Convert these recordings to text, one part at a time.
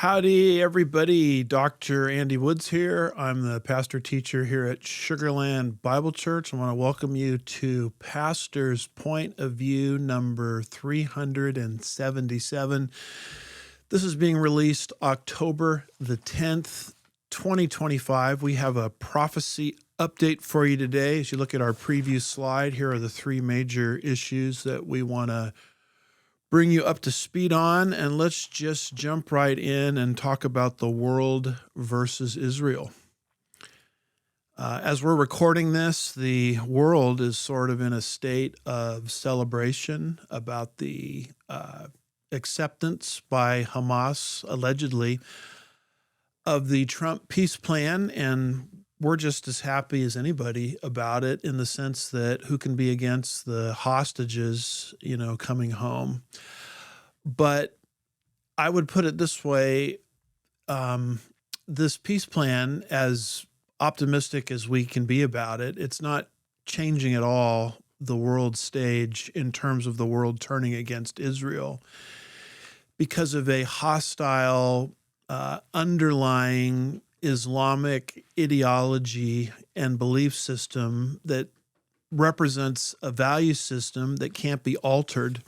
Howdy, everybody. Dr. Andy Woods here. I'm the pastor teacher here at Sugarland Bible Church. I want to welcome you to Pastor's Point of View number 377. This is being released October the 10th, 2025. We have a prophecy update for you today. As you look at our preview slide, here are the three major issues that we want to bring you up to speed on, and let's just jump right in and talk about the world versus Israel. As we're recording this, the world is sort of in a state of celebration about the acceptance by Hamas, allegedly, of the Trump peace plan, and we're just as happy as anybody about it in the sense that who can be against the hostages, coming home. But I would put it this way, this peace plan, as optimistic as we can be about it, it's not changing at all the world stage in terms of the world turning against Israel because of a hostile, underlying Islamic ideology and belief system that represents a value system that can't be altered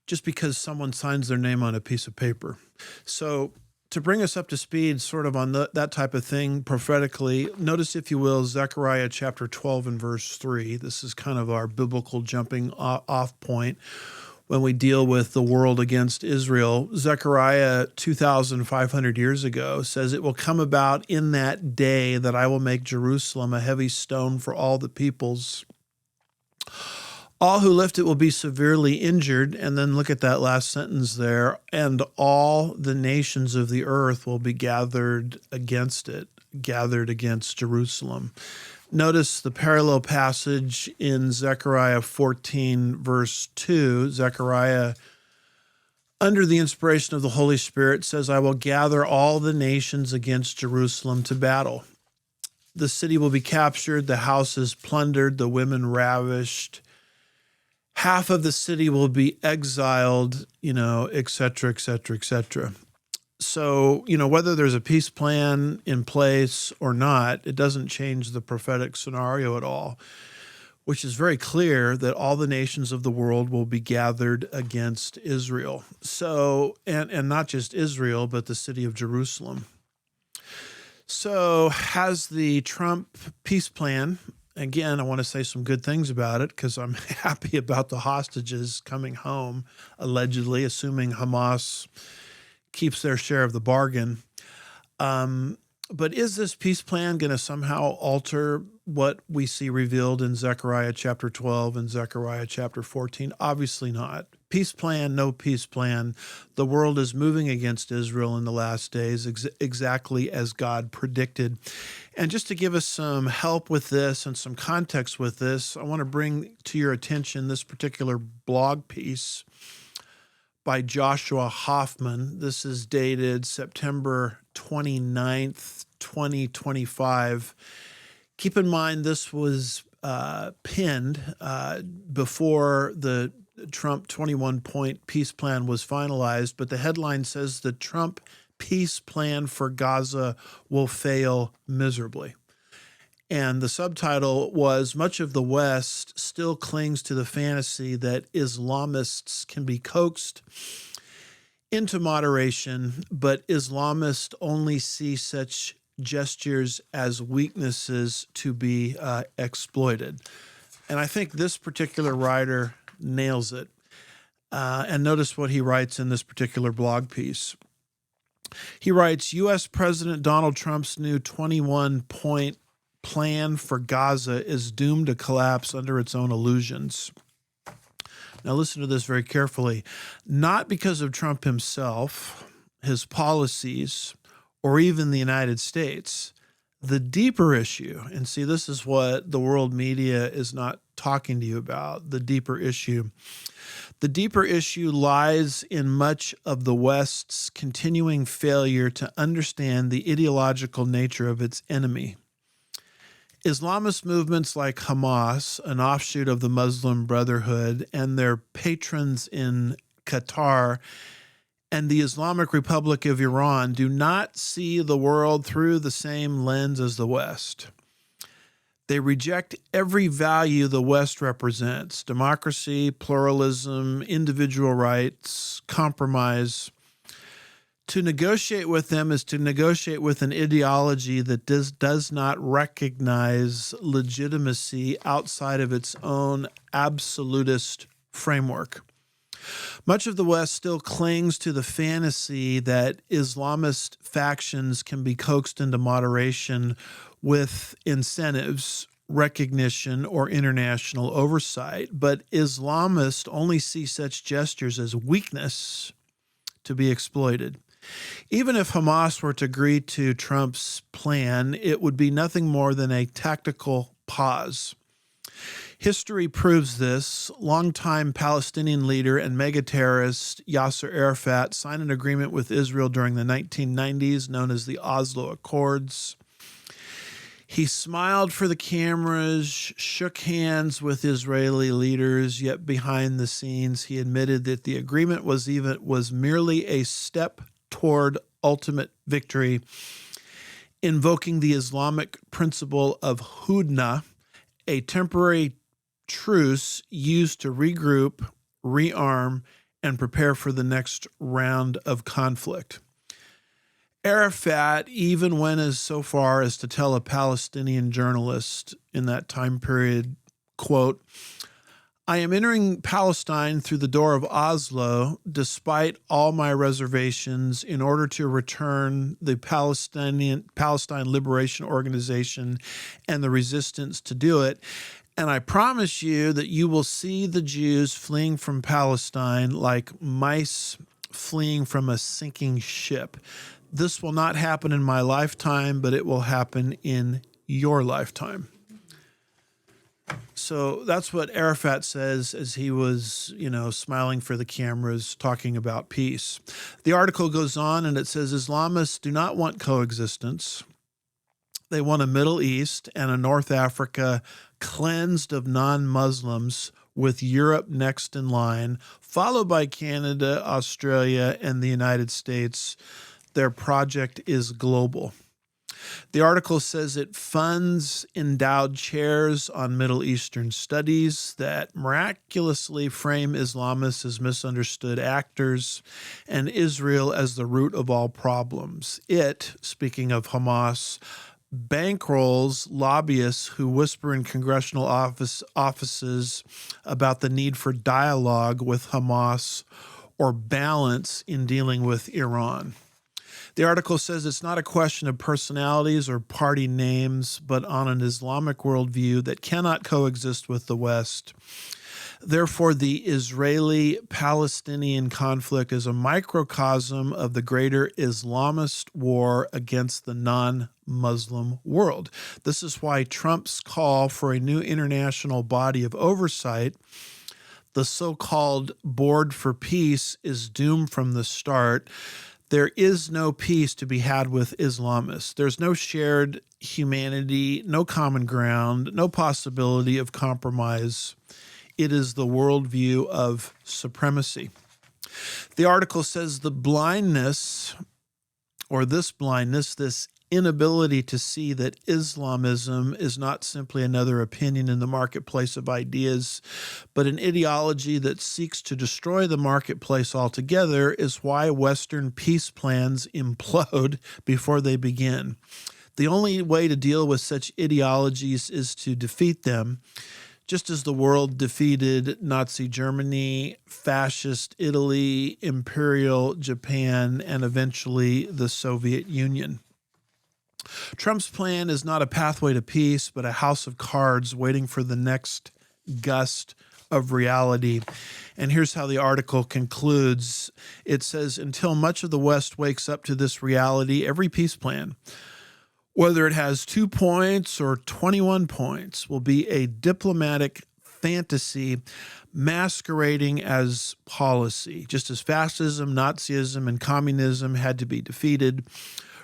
just because someone signs their name on a piece of paper. So to bring us up to speed sort of on that type of thing prophetically, notice, if you will, Zechariah chapter 12 and verse 3. This is kind of our biblical jumping off point when we deal with the world against Israel. Zechariah 2,500 years ago says, "It will come about in that day that I will make Jerusalem a heavy stone for all the peoples. All who lift it will be severely injured." And then look at that last sentence there. "And all the nations of the earth will be gathered against it," gathered against Jerusalem. Notice the parallel passage in Zechariah 14, verse 2. Zechariah, under the inspiration of the Holy Spirit, says, "I will gather all the nations against Jerusalem to battle. The city will be captured, the houses plundered, the women ravished. Half of the city will be exiled, et cetera, et cetera, et cetera." So, whether there's a peace plan in place or not, it doesn't change the prophetic scenario at all, which is very clear that all the nations of the world will be gathered against Israel. So, and not just Israel, but the city of Jerusalem. So, has the Trump peace plan, again, I want to say some good things about it because I'm happy about the hostages coming home, allegedly, assuming Hamas keeps their share of the bargain. But is this peace plan going to somehow alter what we see revealed in Zechariah chapter 12 and Zechariah chapter 14? Obviously not. Peace plan, no peace plan. The world is moving against Israel in the last days, exactly as God predicted. And just to give us some help with this and some context with this, I want to bring to your attention this particular blog piece by Joshua Hoffman. This is dated September 29th, 2025. Keep in mind, this was pinned before the Trump 21-point peace plan was finalized, but the headline says the Trump peace plan for Gaza will fail miserably. And the subtitle was, "Much of the West still clings to the fantasy that Islamists can be coaxed into moderation, but Islamists only see such gestures as weaknesses to be exploited." And I think this particular writer nails it. And notice what he writes in this particular blog piece. He writes, "U.S. President Donald Trump's new 21-point plan for Gaza is doomed to collapse under its own illusions." Now listen to this very carefully. "Not because of Trump himself, his policies, or even the United States. The deeper issue," and see, this is what the world media is not talking to you about, the deeper issue. "The deeper issue lies in much of the West's continuing failure to understand the ideological nature of its enemy. Islamist movements like Hamas, an offshoot of the Muslim Brotherhood, and their patrons in Qatar and the Islamic Republic of Iran do not see the world through the same lens as the West. They reject every value the West represents: democracy, pluralism, individual rights, compromise. To negotiate with them is to negotiate with an ideology that does not recognize legitimacy outside of its own absolutist framework. Much of the West still clings to the fantasy that Islamist factions can be coaxed into moderation with incentives, recognition, or international oversight. But Islamists only see such gestures as weakness to be exploited. Even if Hamas were to agree to Trump's plan, it would be nothing more than a tactical pause. History proves this. Longtime Palestinian leader and mega-terrorist Yasser Arafat signed an agreement with Israel during the 1990s, known as the Oslo Accords. He smiled for the cameras, shook hands with Israeli leaders, yet behind the scenes he admitted that the agreement was merely a step toward ultimate victory, invoking the Islamic principle of hudna, a temporary truce used to regroup, rearm, and prepare for the next round of conflict. Arafat even went as so far as to tell a Palestinian journalist in that time period, quote, "I am entering Palestine through the door of Oslo, despite all my reservations, in order to return the Palestine Liberation Organization and the resistance to do it. And I promise you that you will see the Jews fleeing from Palestine like mice fleeing from a sinking ship. This will not happen in my lifetime, but it will happen in your lifetime." So that's what Arafat says as he was, smiling for the cameras, talking about peace. The article goes on and it says Islamists do not want coexistence. They want a Middle East and a North Africa cleansed of non-Muslims, with Europe next in line, followed by Canada, Australia, and the United States. Their project is global. The article says it funds endowed chairs on Middle Eastern studies that miraculously frame Islamists as misunderstood actors and Israel as the root of all problems. It, speaking of Hamas, bankrolls lobbyists who whisper in congressional offices about the need for dialogue with Hamas or balance in dealing with Iran. The article says it's not a question of personalities or party names, but on an Islamic worldview that cannot coexist with the West. Therefore, the Israeli-Palestinian conflict is a microcosm of the greater Islamist war against the non-Muslim world. This is why Trump's call for a new international body of oversight, the so-called Board for Peace, is doomed from the start. There is no peace to be had with Islamists. There's no shared humanity, no common ground, no possibility of compromise. It is the worldview of supremacy. The article says the blindness, or this blindness, this inability to see that Islamism is not simply another opinion in the marketplace of ideas, but an ideology that seeks to destroy the marketplace altogether, is why Western peace plans implode before they begin. The only way to deal with such ideologies is to defeat them, just as the world defeated Nazi Germany, fascist Italy, imperial Japan, and eventually the Soviet Union. Trump's plan is not a pathway to peace, but a house of cards waiting for the next gust of reality. And here's how the article concludes. It says, until much of the West wakes up to this reality, every peace plan, whether it has 2 points or 21 points, will be a diplomatic fantasy masquerading as policy. Just as fascism, Nazism, and communism had to be defeated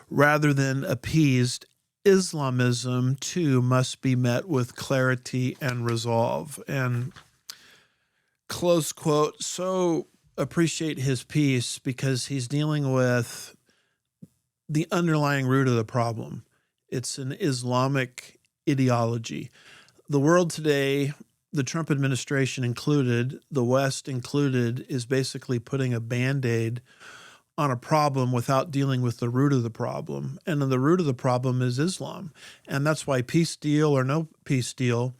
rather than appeased, Islamism too must be met with clarity and resolve. And close quote. So appreciate his peace because he's dealing with the underlying root of the problem. It's an Islamic ideology. The world today, the Trump administration included, the West included, is basically putting a Band-Aid on a problem without dealing with the root of the problem. And then the root of the problem is Islam. And that's why peace deal or no peace deal,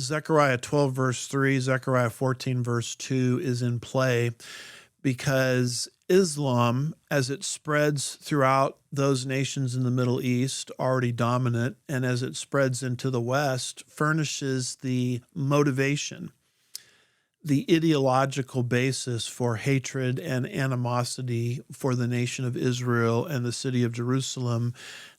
Zechariah 12 verse 3, Zechariah 14 verse 2 is in play, because Islam, as it spreads throughout those nations in the Middle East, already dominant, and as it spreads into the West, furnishes the motivation, the ideological basis for hatred and animosity for the nation of Israel and the city of Jerusalem,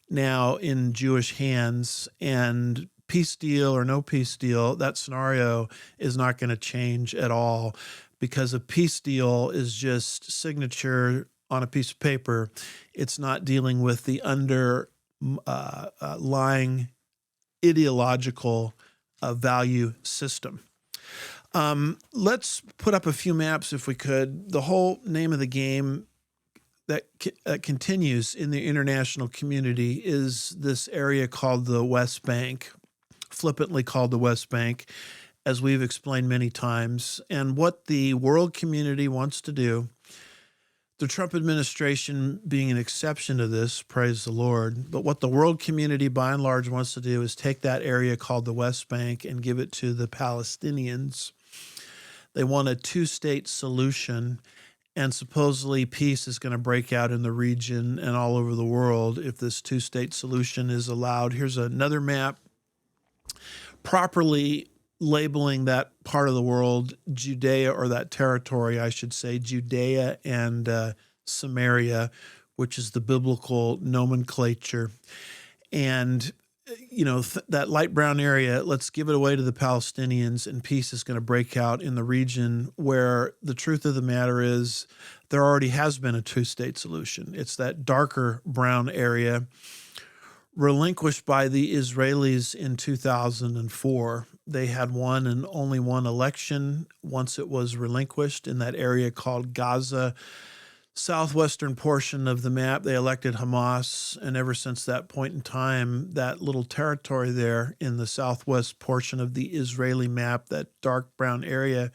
now in Jewish hands. And peace deal or no peace deal, that scenario is not going to change at all, because a peace deal is just signature on a piece of paper. It's not dealing with the underlying ideological value system. Let's put up a few maps if we could. The whole name of the game that continues in the international community is this area called the West Bank, flippantly called the West Bank, as we've explained many times. And what the world community wants to do, the Trump administration being an exception to this, praise the Lord, but what the world community by and large wants to do is take that area called the West Bank and give it to the Palestinians. They want a two-state solution, and supposedly peace is going to break out in the region and all over the world if this two-state solution is allowed. Here's another map properly labeling that part of the world, Judea, or that territory, I should say, Judea and Samaria, which is the biblical nomenclature. And, you know, that light brown area, let's give it away to the Palestinians, and peace is going to break out in the region, where the truth of the matter is there already has been a two-state solution. It's that darker brown area relinquished by the Israelis in 2004. They had one and only one election once it was relinquished in that area called Gaza. Southwestern portion of the map, they elected Hamas, and ever since that point in time, that little territory there in the southwest portion of the Israeli map, that dark brown area,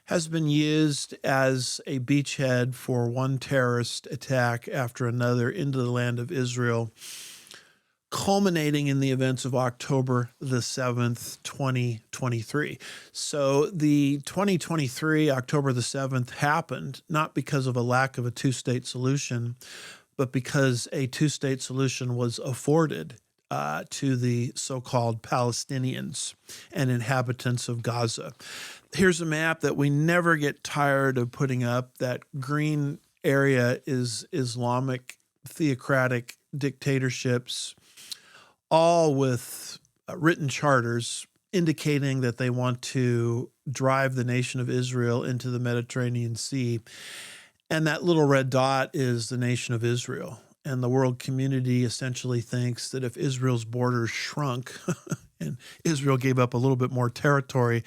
has been used as a beachhead for one terrorist attack after another into the land of Israel, culminating in the events of October the 7th, 2023. So the 2023, October the 7th, happened not because of a lack of a two-state solution, but because a two-state solution was afforded to the so-called Palestinians and inhabitants of Gaza. Here's a map that we never get tired of putting up. That green area is Islamic theocratic dictatorships, all with written charters indicating that they want to drive the nation of Israel into the Mediterranean Sea. And that little red dot is the nation of Israel. And the world community essentially thinks that if Israel's borders shrunk and Israel gave up a little bit more territory,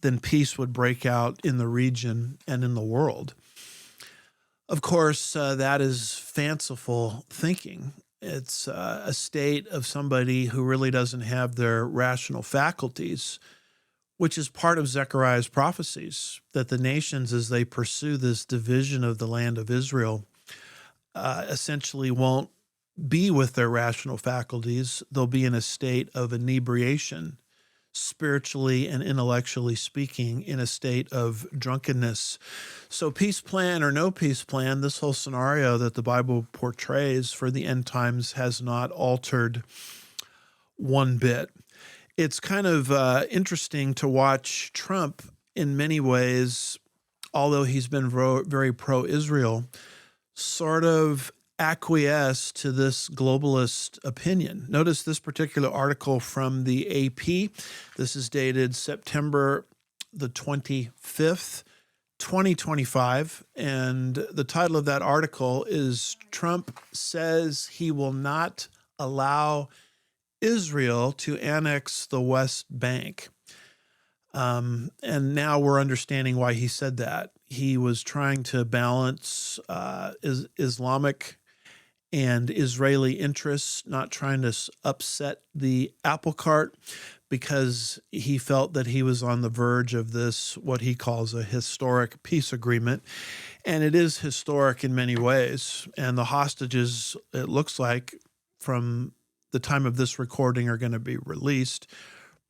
then peace would break out in the region and in the world. Of course, that is fanciful thinking. It's a state of somebody who really doesn't have their rational faculties, which is part of Zechariah's prophecies, that the nations, as they pursue this division of the land of Israel, essentially won't be with their rational faculties. They'll be in a state of inebriation, spiritually and intellectually speaking, in a state of drunkenness. So peace plan or no peace plan, this whole scenario that the Bible portrays for the end times has not altered one bit. It's kind of interesting to watch Trump in many ways, although he's been very pro-Israel, sort of acquiesce to this globalist opinion. Notice this particular article from the AP. This is dated September the 25th, 2025. And the title of that article is "Trump Says He Will Not Allow Israel to Annex the West Bank." And now we're understanding why he said that. he was trying to balance Islamic and Israeli interests, not trying to upset the apple cart, because he felt that he was on the verge of this, what he calls a historic peace agreement. And it is historic in many ways. And the hostages, it looks like, from the time of this recording, are going to be released.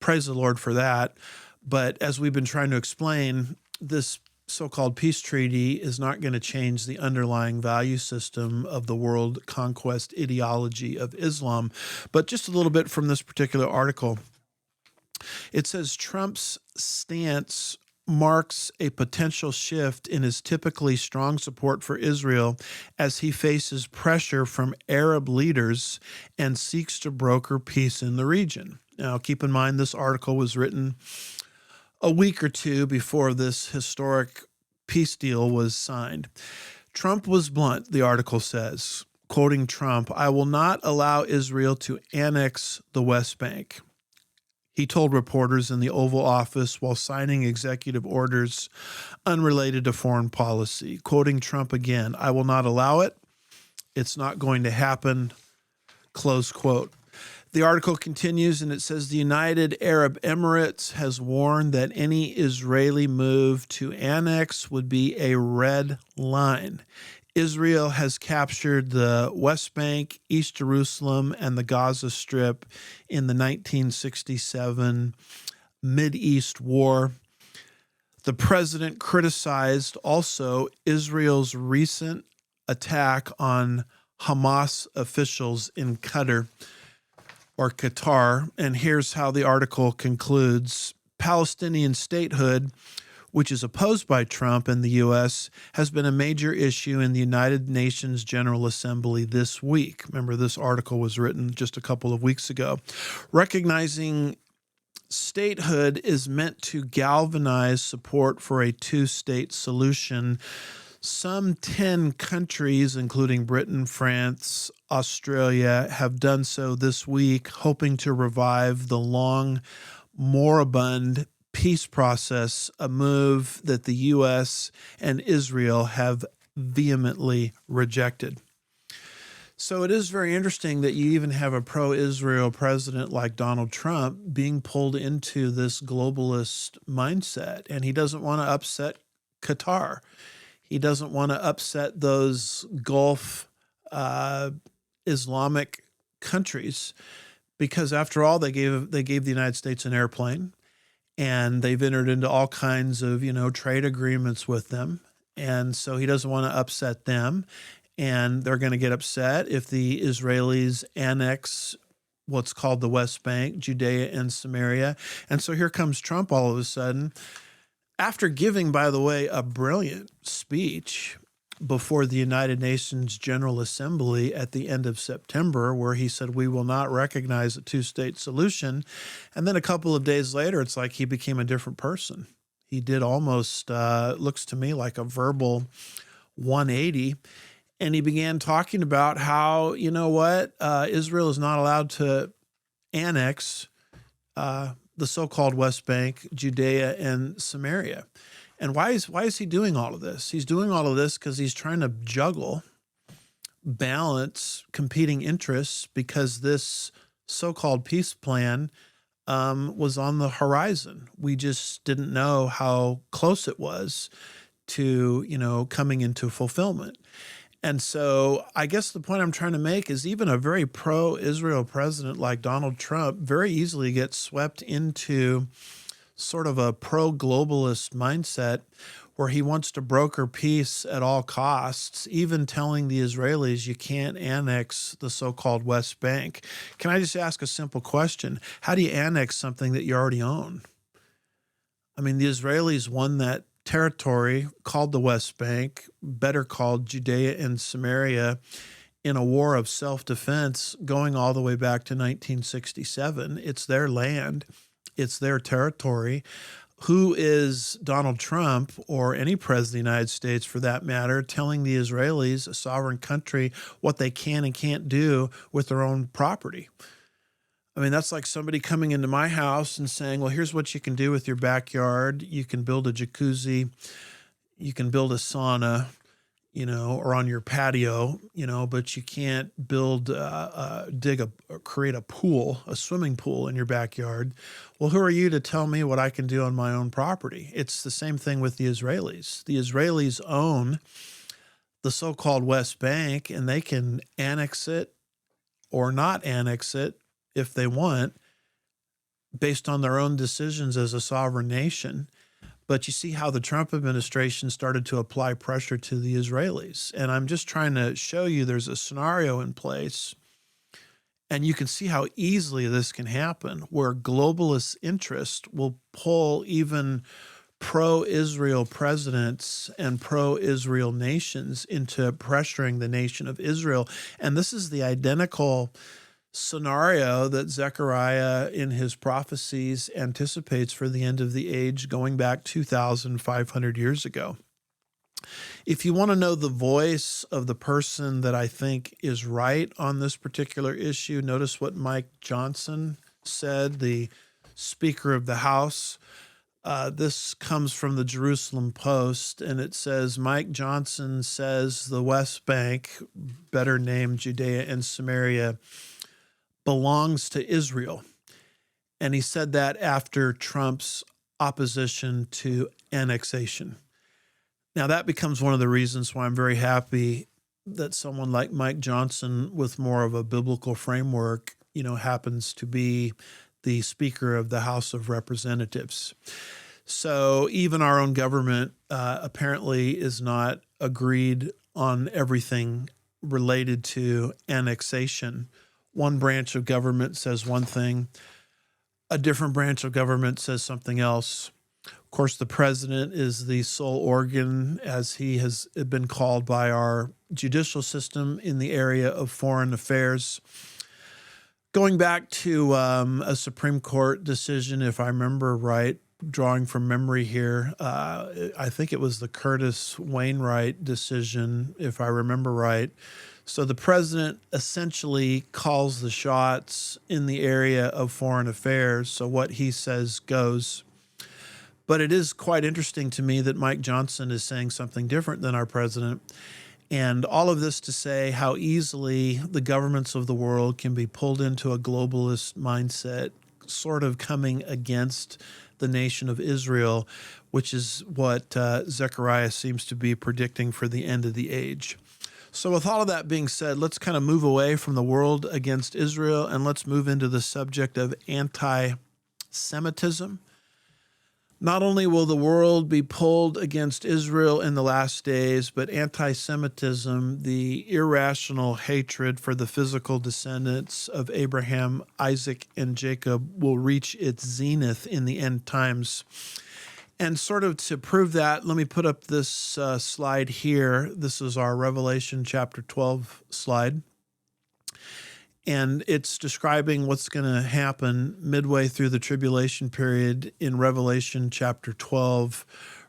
Praise the Lord for that. But as we've been trying to explain, this so-called peace treaty is not going to change the underlying value system of the world conquest ideology of Islam. But just a little bit from this particular article. It says Trump's stance marks a potential shift in his typically strong support for Israel as he faces pressure from Arab leaders and seeks to broker peace in the region. Now, keep in mind, this article was written a week or two before this historic peace deal was signed. Trump was blunt, the article says, quoting Trump, "I will not allow Israel to annex the West Bank," he told reporters in the Oval Office while signing executive orders unrelated to foreign policy. Quoting Trump again, "I will not allow it. It's not going to happen," close quote. The article continues and it says the United Arab Emirates has warned that any Israeli move to annex would be a red line. Israel has captured the West Bank, East Jerusalem, and the Gaza Strip in the 1967 Mideast War. The president criticized also Israel's recent attack on Hamas officials in Qatar, and here's how the article concludes. Palestinian statehood, which is opposed by Trump and the U.S., has been a major issue in the United Nations General Assembly this week. Remember, this article was written just a couple of weeks ago. Recognizing statehood is meant to galvanize support for a two-state solution. Some 10 countries, including Britain, France, Australia, have done so this week, hoping to revive the long moribund peace process, a move that the U.S. and Israel have vehemently rejected. So it is very interesting that you even have a pro-Israel president like Donald Trump being pulled into this globalist mindset, and he doesn't want to upset Qatar. He doesn't want to upset those Gulf Islamic countries, because after all, they gave the United States an airplane, and they've entered into all kinds of trade agreements with them, and so he doesn't want to upset them, and they're going to get upset if the Israelis annex what's called the West Bank, Judea and Samaria. And so here comes Trump all of a sudden, after giving, by the way, a brilliant speech before the United Nations General Assembly at the end of September, where he said, we will not recognize a two-state solution. And then a couple of days later, it's like he became a different person. He did almost, looks to me like a verbal 180. And he began talking about how, Israel is not allowed to annex the so-called West Bank, Judea, and Samaria. And why is he doing all of this? He's doing all of this because he's trying to balance competing interests, because this so-called peace plan was on the horizon. We just didn't know how close it was to, coming into fulfillment. And so I guess the point I'm trying to make is even a very pro-Israel president like Donald Trump very easily gets swept into sort of a pro-globalist mindset where he wants to broker peace at all costs, even telling the Israelis you can't annex the so-called West Bank. Can I just ask a simple question? How do you annex something that you already own? I mean, the Israelis won that territory called the West Bank, better called Judea and Samaria, in a war of self-defense going all the way back to 1967. It's their land. It's their territory. Who is Donald Trump, or any president of the United States for that matter, telling the Israelis, a sovereign country, what they can and can't do with their own property? I mean, that's like somebody coming into my house and saying, well, here's what you can do with your backyard. You can build a jacuzzi, You can build a sauna, or on your patio, but you can't create a pool, a swimming pool in your backyard. Well, who are you to tell me what I can do on my own property? It's the same thing with the Israelis. The Israelis own the so-called West Bank, and they can annex it or not annex it if they want, based on their own decisions as a sovereign nation. But you see how the Trump administration started to apply pressure to the Israelis. And I'm just trying to show you there's a scenario in place, and you can see how easily this can happen, where globalist interest will pull even pro-Israel presidents and pro-Israel nations into pressuring the nation of Israel. And this is the identical scenario that Zechariah in his prophecies anticipates for the end of the age, going back 2,500 years ago. If you want to know the voice of the person that I think is right on this particular issue, notice what Mike Johnson said, the Speaker of the House. This comes from the Jerusalem Post, and it says, Mike Johnson says the West Bank, better named Judea and Samaria, belongs to Israel. And he said that after Trump's opposition to annexation. Now, that becomes one of the reasons why I'm very happy that someone like Mike Johnson, with more of a biblical framework, happens to be the Speaker of the House of Representatives. So even our own government apparently is not agreed on everything related to annexation. One branch of government says one thing, a different branch of government says something else. Of course, the president is the sole organ, as he has been called by our judicial system, in the area of foreign affairs. Going back to a Supreme Court decision, if I remember right, drawing from memory here, I think it was the Curtis Wainwright decision, if I remember right. So the president essentially calls the shots in the area of foreign affairs. So what he says goes. But it is quite interesting to me that Mike Johnson is saying something different than our president. And all of this to say how easily the governments of the world can be pulled into a globalist mindset, sort of coming against the nation of Israel, which is what Zechariah seems to be predicting for the end of the age. So with all of that being said, let's kind of move away from the world against Israel, and let's move into the subject of anti-Semitism. Not only will the world be pulled against Israel in the last days, but anti-Semitism, the irrational hatred for the physical descendants of Abraham, Isaac, and Jacob, will reach its zenith in the end times. And sort of to prove that, let me put up this slide here. This is our Revelation chapter 12 slide. And it's describing what's going to happen midway through the tribulation period in Revelation chapter 12,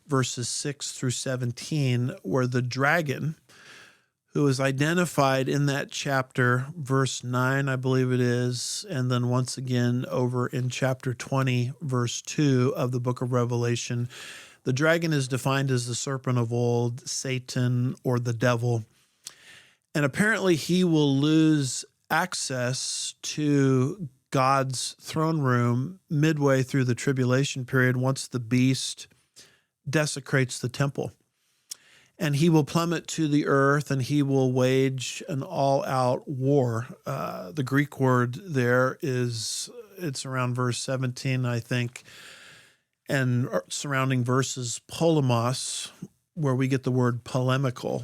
verses 6 through 17, where the dragon, who is identified in that chapter, verse 9, I believe it is, and then once again over in chapter 20, verse 2 of the book of Revelation. The dragon is defined as the serpent of old, Satan, or the devil. And apparently he will lose access to God's throne room midway through the tribulation period once the beast desecrates the temple. And he will plummet to the earth, and he will wage an all-out war. The Greek word there it's around verse 17, I think, and surrounding verses polemos, where we get the word polemical,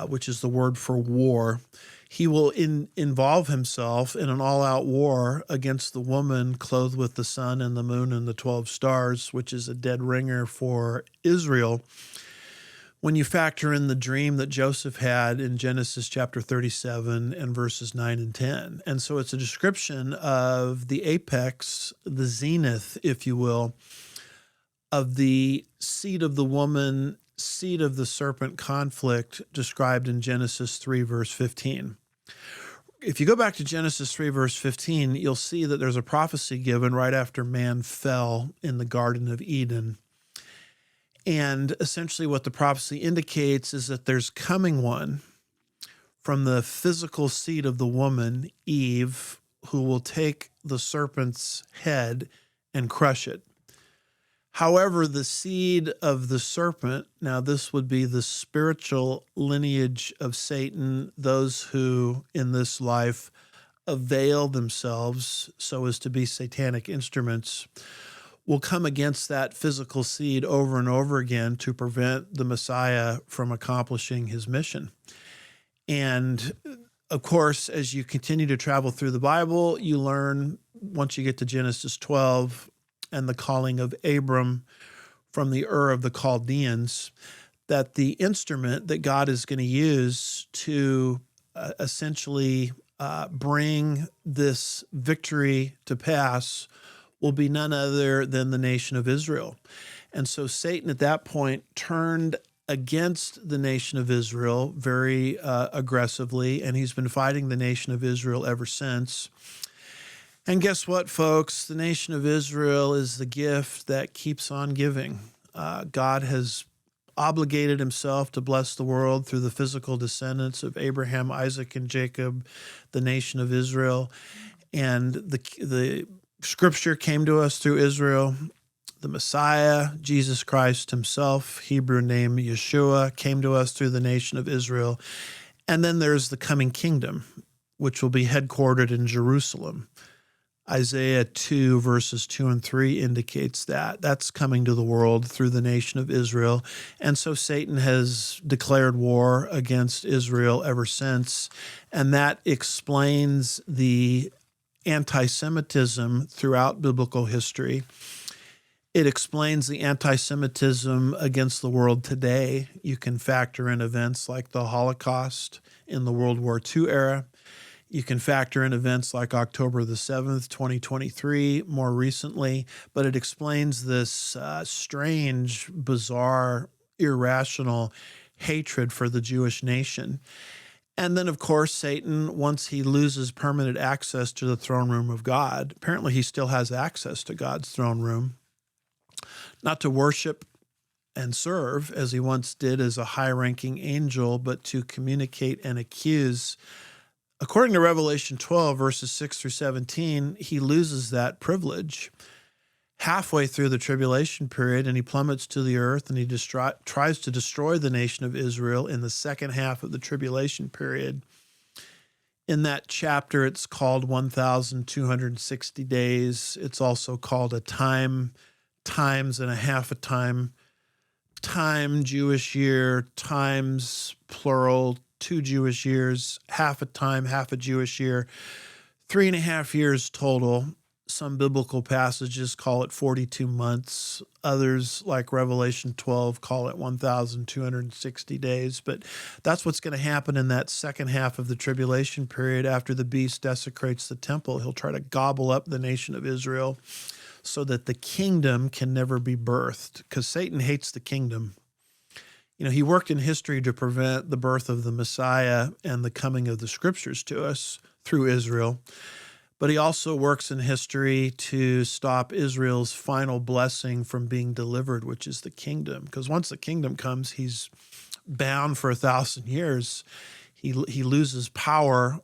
which is the word for war. He will involve himself in an all-out war against the woman clothed with the sun and the moon and the 12 stars, which is a dead ringer for Israel. When you factor in the dream that Joseph had in Genesis chapter 37 and verses 9 and 10. And so it's a description of the apex, the zenith, if you will, of the seed of the woman, seed of the serpent conflict described in Genesis 3, verse 15. If you go back to Genesis 3, verse 15, you'll see that there's a prophecy given right after man fell in the Garden of Eden. And essentially what the prophecy indicates is that there's coming one from the physical seed of the woman, Eve, who will take the serpent's head and crush it. However, the seed of the serpent, now this would be the spiritual lineage of Satan, those who in this life avail themselves so as to be satanic instruments, will come against that physical seed over and over again to prevent the Messiah from accomplishing his mission. And of course, as you continue to travel through the Bible, you learn, once you get to Genesis 12 and the calling of Abram from the Ur of the Chaldeans, that the instrument that God is going to use to essentially bring this victory to pass will be none other than the nation of Israel. And so Satan at that point turned against the nation of Israel very aggressively, and he's been fighting the nation of Israel ever since. And guess what, folks? The nation of Israel is the gift that keeps on giving. God has obligated himself to bless the world through the physical descendants of Abraham, Isaac, and Jacob, the nation of Israel. And the scripture came to us through Israel. The Messiah, Jesus Christ himself, Hebrew name Yeshua, came to us through the nation of Israel. And then there's the coming kingdom, which will be headquartered in Jerusalem. Isaiah 2 verses 2 and 3 indicates that. That's coming to the world through the nation of Israel. And so Satan has declared war against Israel ever since. And that explains the anti-Semitism throughout biblical history. It explains the anti-Semitism against the world today. You can factor in events like the Holocaust in the World War II era. You can factor in events like October the 7th, 2023, more recently, but it explains this strange, bizarre, irrational hatred for the Jewish nation. And then, of course, Satan, once he loses permanent access to the throne room of God, apparently he still has access to God's throne room, not to worship and serve as he once did as a high-ranking angel, but to communicate and accuse. According to Revelation 12, verses 6 through 17, he loses that privilege halfway through the tribulation period, and he plummets to the earth, and he tries to destroy the nation of Israel in the second half of the tribulation period. In that chapter, it's called 1,260 days. It's also called a time, times and a half a time, Jewish year, times, plural, 2 Jewish years, half a time, half a Jewish year, 3.5 years total. Some biblical passages call it 42 months. Others, like Revelation 12, call it 1,260 days. But that's what's going to happen in that second half of the tribulation period after the beast desecrates the temple. He'll try to gobble up the nation of Israel so that the kingdom can never be birthed, because Satan hates the kingdom. You know, he worked in history to prevent the birth of the Messiah and the coming of the scriptures to us through Israel. But he also works in history to stop Israel's final blessing from being delivered, which is the kingdom. Because once the kingdom comes, he's bound for 1,000 years. He loses power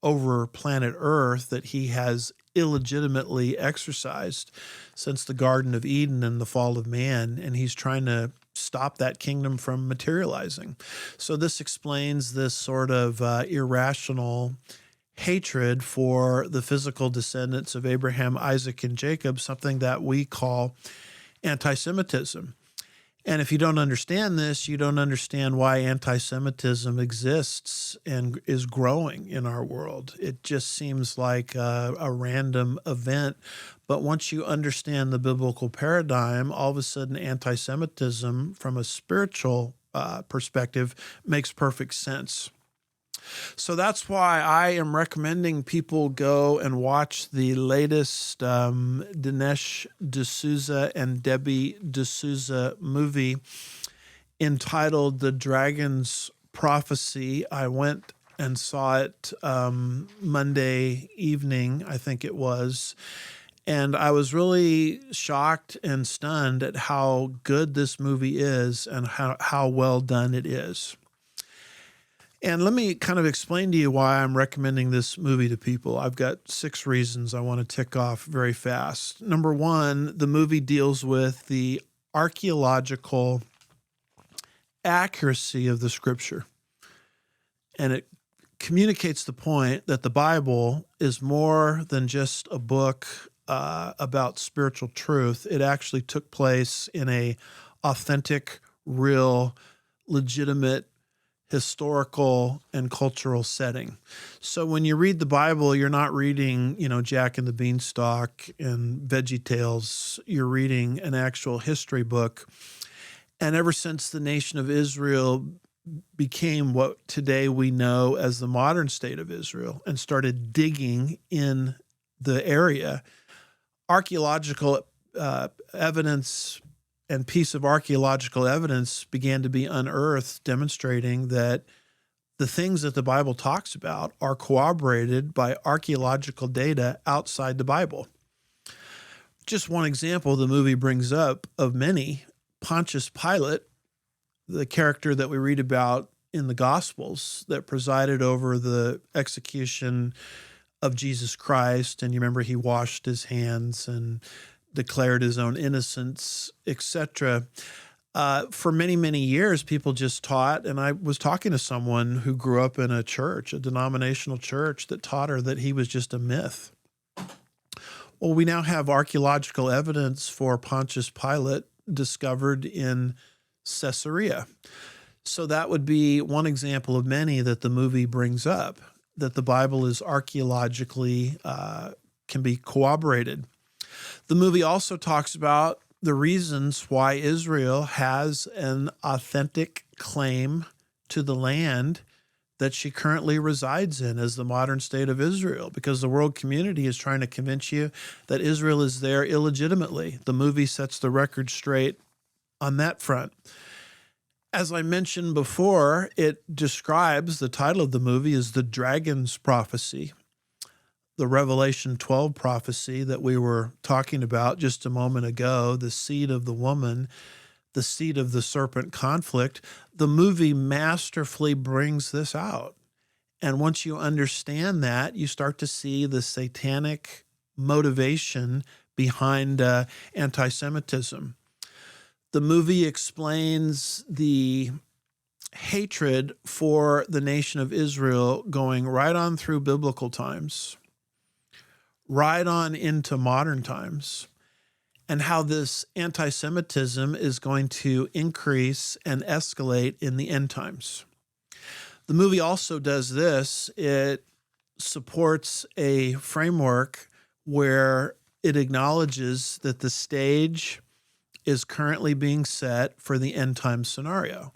over planet Earth that he has illegitimately exercised since the Garden of Eden and the fall of man, and he's trying to stop that kingdom from materializing. So this explains this sort of irrational hatred for the physical descendants of Abraham, Isaac, and Jacob, something that we call anti-Semitism. And if you don't understand this, you don't understand why anti-Semitism exists and is growing in our world. It just seems like a random event. But once you understand the biblical paradigm, all of a sudden anti-Semitism from a spiritual perspective makes perfect sense. So that's why I am recommending people go and watch the latest Dinesh D'Souza and Debbie D'Souza movie entitled The Dragon's Prophecy. I went and saw it Monday evening, I think it was. And I was really shocked and stunned at how good this movie is and how well done it is. And let me kind of explain to you why I'm recommending this movie to people. I've got 6 reasons I want to tick off very fast. Number 1, the movie deals with the archaeological accuracy of the scripture. And it communicates the point that the Bible is more than just a book about spiritual truth. It actually took place in a authentic, real, legitimate, historical and cultural setting. So when you read the Bible, you're not reading, Jack and the Beanstalk and Veggie Tales. You're reading an actual history book. And ever since the nation of Israel became what today we know as the modern state of Israel and started digging in the area, archaeological evidence and piece of archaeological evidence began to be unearthed, demonstrating that the things that the Bible talks about are corroborated by archaeological data outside the Bible. Just one example the movie brings up of many, Pontius Pilate, the character that we read about in the Gospels that presided over the execution of Jesus Christ. And you remember he washed his hands and declared his own innocence, etc. For many, many years, people just taught, and I was talking to someone who grew up in a church, a denominational church, that taught her that he was just a myth. Well, we now have archaeological evidence for Pontius Pilate discovered in Caesarea. So that would be one example of many that the movie brings up, that the Bible is archaeologically, can be corroborated. The movie also talks about the reasons why Israel has an authentic claim to the land that she currently resides in as the modern state of Israel, because the world community is trying to convince you that Israel is there illegitimately. The movie sets the record straight on that front. As I mentioned before, it describes, the title of the movie is The Dragon's Prophecy, the Revelation 12 prophecy that we were talking about just a moment ago, the seed of the woman, the seed of the serpent conflict. The movie masterfully brings this out. And once you understand that, you start to see the satanic motivation behind anti-Semitism. The movie explains the hatred for the nation of Israel going right on through biblical times, right on into modern times, and how this anti-Semitism is going to increase and escalate in the end times. The movie also does this. It supports a framework where it acknowledges that the stage is currently being set for the end time scenario.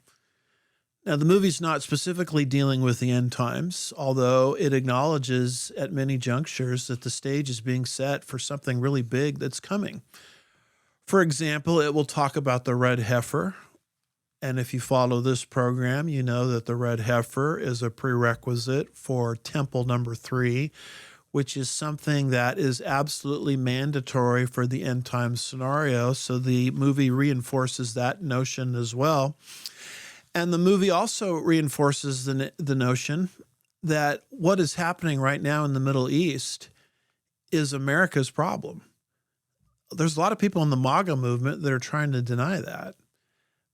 Now, the movie's not specifically dealing with the end times, although it acknowledges at many junctures that the stage is being set for something really big that's coming. For example, it will talk about the red heifer. And if you follow this program, you know that the red heifer is a prerequisite for temple number 3, which is something that is absolutely mandatory for the end time scenario. So the movie reinforces that notion as well. And the movie also reinforces the notion that what is happening right now in the Middle East is America's problem. There's a lot of people in the MAGA movement that are trying to deny that.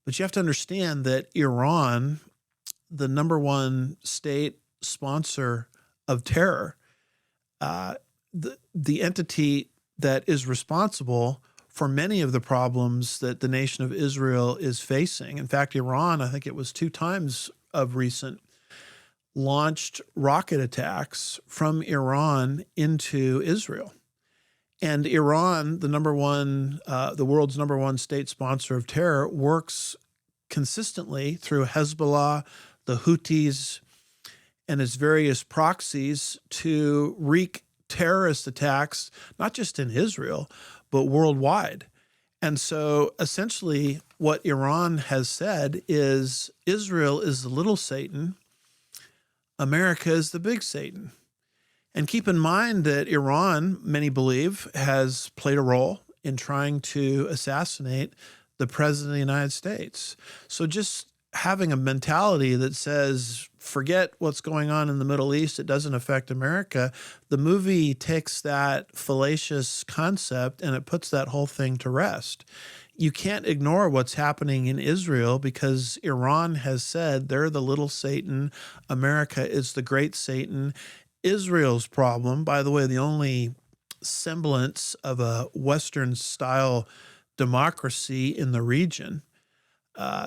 But you have to understand that Iran, the number one state sponsor of terror, the entity that is responsible for many of the problems that the nation of Israel is facing. In fact, Iran, I think it was 2 times of recent, launched rocket attacks from Iran into Israel. And Iran, the world's number one state sponsor of terror, works consistently through Hezbollah, the Houthis, and its various proxies to wreak terrorist attacks, not just in Israel, but worldwide. And so essentially what Iran has said is Israel is the little Satan, America is the big Satan. And keep in mind that Iran, many believe, has played a role in trying to assassinate the President of the United States. So just having a mentality that says, forget what's going on in the Middle East, it doesn't affect America, the movie takes that fallacious concept and it puts that whole thing to rest. You can't ignore what's happening in Israel because Iran has said they're the little Satan, America is the great Satan. Israel's problem, by the way, the only semblance of a Western-style democracy in the region,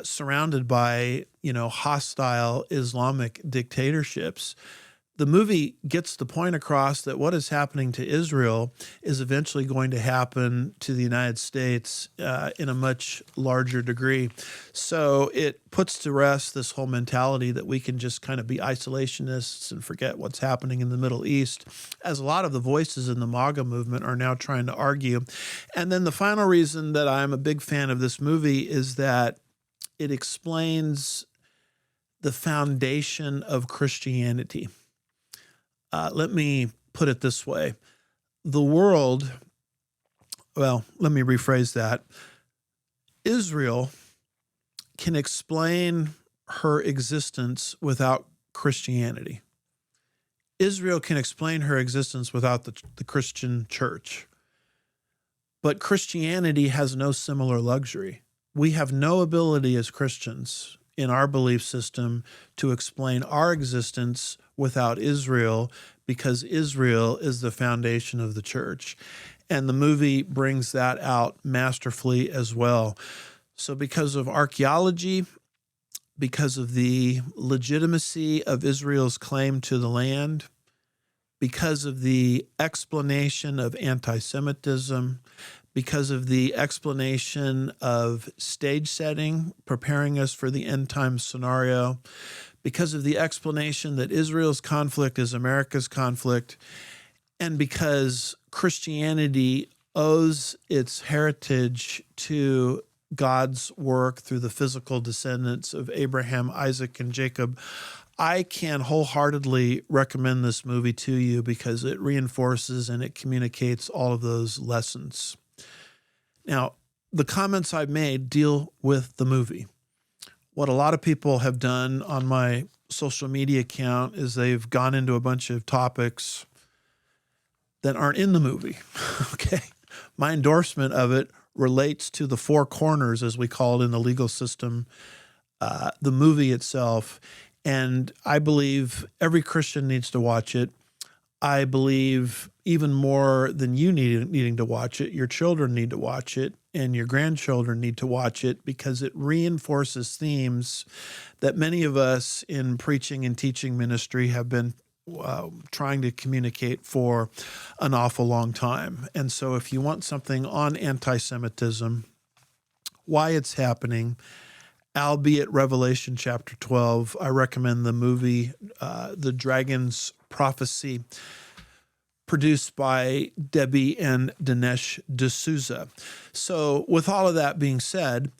surrounded by, hostile Islamic dictatorships. The movie gets the point across that what is happening to Israel is eventually going to happen to the United States in a much larger degree. So it puts to rest this whole mentality that we can just kind of be isolationists and forget what's happening in the Middle East, as a lot of the voices in the MAGA movement are now trying to argue. And then the final reason that I'm a big fan of this movie is that it explains the foundation of Christianity. Let me put it this way. The world, well, let me rephrase that. Israel can explain her existence without Christianity. Israel can explain her existence without the Christian church. But Christianity has no similar luxury. We have no ability as Christians in our belief system to explain our existence without Israel, because Israel is the foundation of the church. And the movie brings that out masterfully as well. So because of archaeology, because of the legitimacy of Israel's claim to the land, because of the explanation of anti-Semitism, because of the explanation of stage setting, preparing us for the end time scenario, because of the explanation that Israel's conflict is America's conflict, and because Christianity owes its heritage to God's work through the physical descendants of Abraham, Isaac, and Jacob, I can wholeheartedly recommend this movie to you because it reinforces and it communicates all of those lessons. Now, the comments I've made deal with the movie. What a lot of people have done on my social media account is they've gone into a bunch of topics that aren't in the movie, okay? My endorsement of it relates to the four corners, as we call it in the legal system, the movie itself. And I believe every Christian needs to watch it. I believe even more than you needing to watch it, your children need to watch it, and your grandchildren need to watch it because it reinforces themes that many of us in preaching and teaching ministry have been trying to communicate for an awful long time. And so if you want something on anti-Semitism, why it's happening, albeit Revelation chapter 12, I recommend the movie, The Dragon's Prophecy, produced by Debbie and Dinesh D'Souza. So with all of that being said,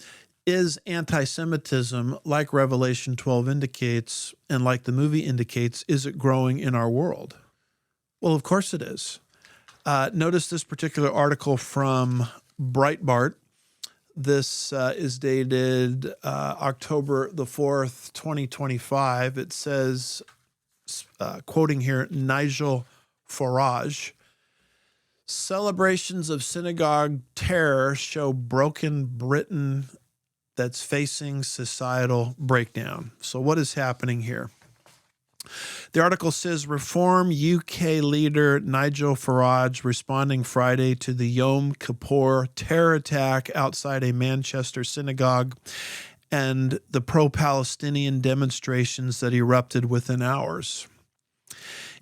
is anti-Semitism, like Revelation 12 indicates, and like the movie indicates, is it growing in our world? Well, of course it is. Notice this particular article from Breitbart. This is dated October the 4th, 2025. It says, quoting here, Nigel Farage, celebrations of synagogue terror show broken Britain that's facing societal breakdown. So what is happening here? The article says, Reform UK leader Nigel Farage responding Friday to the Yom Kippur terror attack outside a Manchester synagogue and the pro-Palestinian demonstrations that erupted within hours.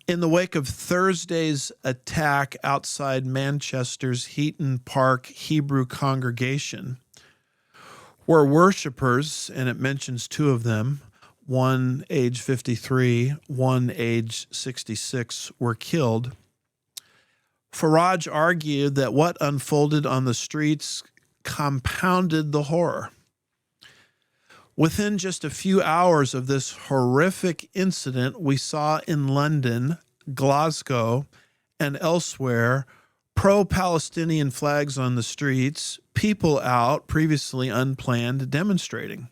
In the wake of Thursday's attack outside Manchester's Heaton Park Hebrew congregation, where worshipers, and it mentions two of them, one age 53, one age 66, were killed, Farage argued that what unfolded on the streets compounded the horror. Within just a few hours of this horrific incident, we saw in London Glasgow, and elsewhere, pro-Palestinian flags on the streets, people out, previously unplanned, demonstrating.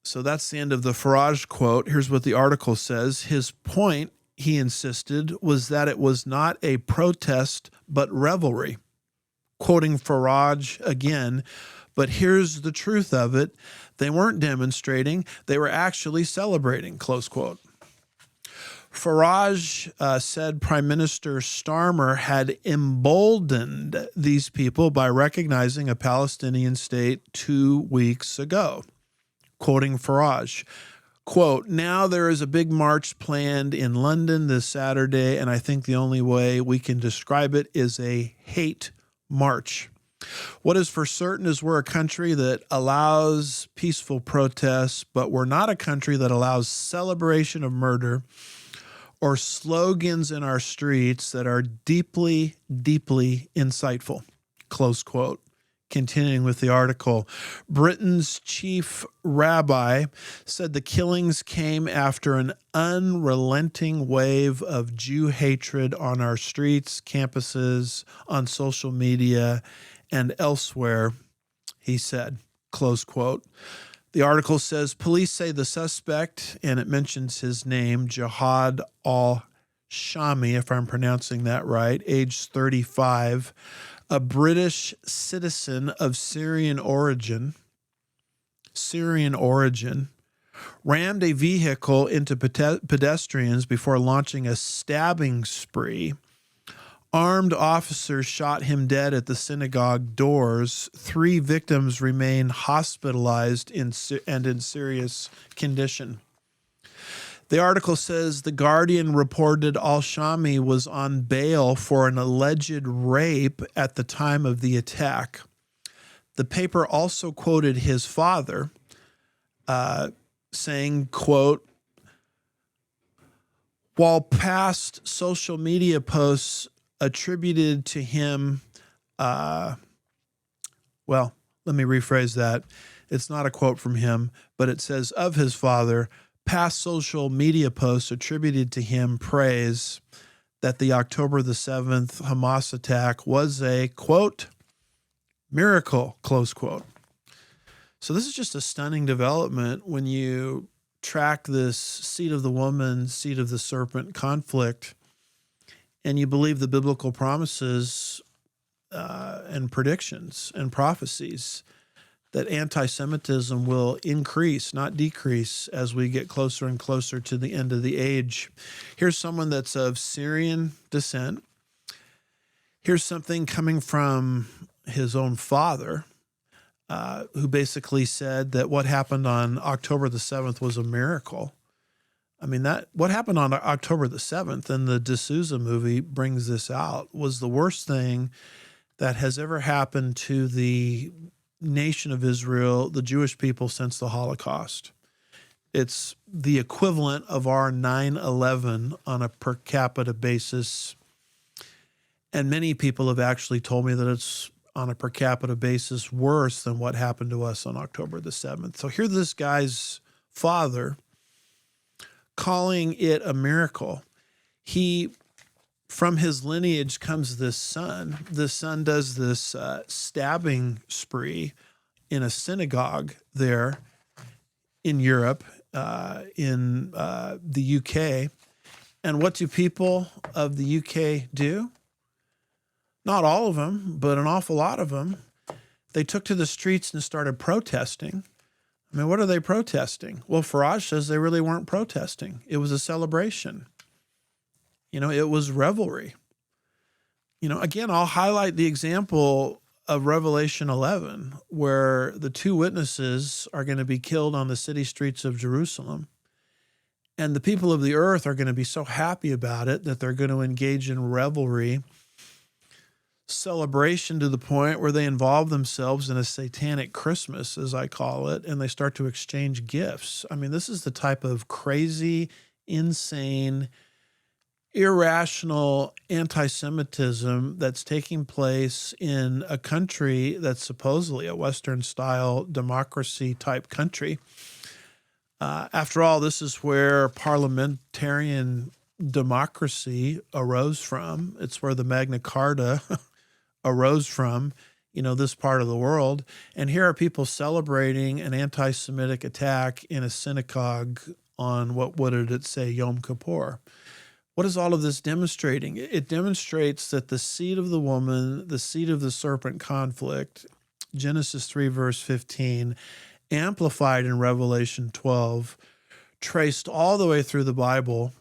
So that's the end of the Farage quote. Here's what the article says. His point, he insisted, was that it was not a protest, but revelry. Quoting Farage again, but here's the truth of it. They weren't demonstrating. They were actually celebrating, close quote. Farage said Prime Minister Starmer had emboldened these people by recognizing a Palestinian state 2 weeks ago. Quoting Farage, quote, now there is a big march planned in London this Saturday, and I think the only way we can describe it is a hate march. What is for certain is we're a country that allows peaceful protests, but we're not a country that allows celebration of murder or slogans in our streets that are deeply, deeply insightful, close quote. Continuing with the article, Britain's chief rabbi said the killings came after an unrelenting wave of Jew hatred on our streets, campuses, on social media, and elsewhere, he said, close quote. The article says police say the suspect, and it mentions his name, Jihad al-Shami, if I'm pronouncing that right, age 35, a British citizen of Syrian origin, rammed a vehicle into pedestrians before launching a stabbing spree. Armed officers shot him dead at the synagogue doors. 3 victims remain hospitalized and in serious condition. The article says The Guardian reported al-Shami was on bail for an alleged rape at the time of the attack. The paper also quoted his father saying, quote, while past social media posts attributed to him, well, let me rephrase that. It's not a quote from him, but it says of his father, past social media posts attributed to him praise that the October the 7th Hamas attack was a, quote, miracle, close quote. So this is just a stunning development when you track this seed of the woman, seed of the serpent conflict, and you believe the biblical promises and predictions and prophecies that anti-Semitism will increase, not decrease, as we get closer and closer to the end of the age. Here's someone that's of Syrian descent. Here's something coming from his own father, who basically said that what happened on October the 7th was a miracle. I mean, what happened on October the 7th, and the D'Souza movie brings this out, was the worst thing that has ever happened to the nation of Israel, the Jewish people, since the Holocaust. It's the equivalent of our 9/11 on a per capita basis. And many people have actually told me that it's on a per capita basis worse than what happened to us on October the 7th. So here this guy's father calling it a miracle. From his lineage comes this son. The son does this stabbing spree in a synagogue there in Europe, in the UK. And what do people of the UK do? Not all of them, but an awful lot of them. They took to the streets and started protesting. I mean, what are they protesting? Well, Farage says they really weren't protesting. It was a celebration. It was revelry. Again, I'll highlight the example of Revelation 11, where the 2 witnesses are going to be killed on the city streets of Jerusalem. And the people of the earth are going to be so happy about it that they're going to engage in revelry, celebration, to the point where they involve themselves in a satanic Christmas, as I call it, and they start to exchange gifts. I mean, this is the type of crazy, insane, irrational anti-Semitism that's taking place in a country that's supposedly a Western-style democracy-type country. After all, this is where parliamentarian democracy arose from. It's where the Magna Carta arose from, this part of the world. And here are people celebrating an anti-Semitic attack in a synagogue on what did it say, Yom Kippur. What is all of this demonstrating? It demonstrates that the seed of the woman, the seed of the serpent conflict, Genesis 3, verse 15, amplified in Revelation 12, traced all the way through the Bible,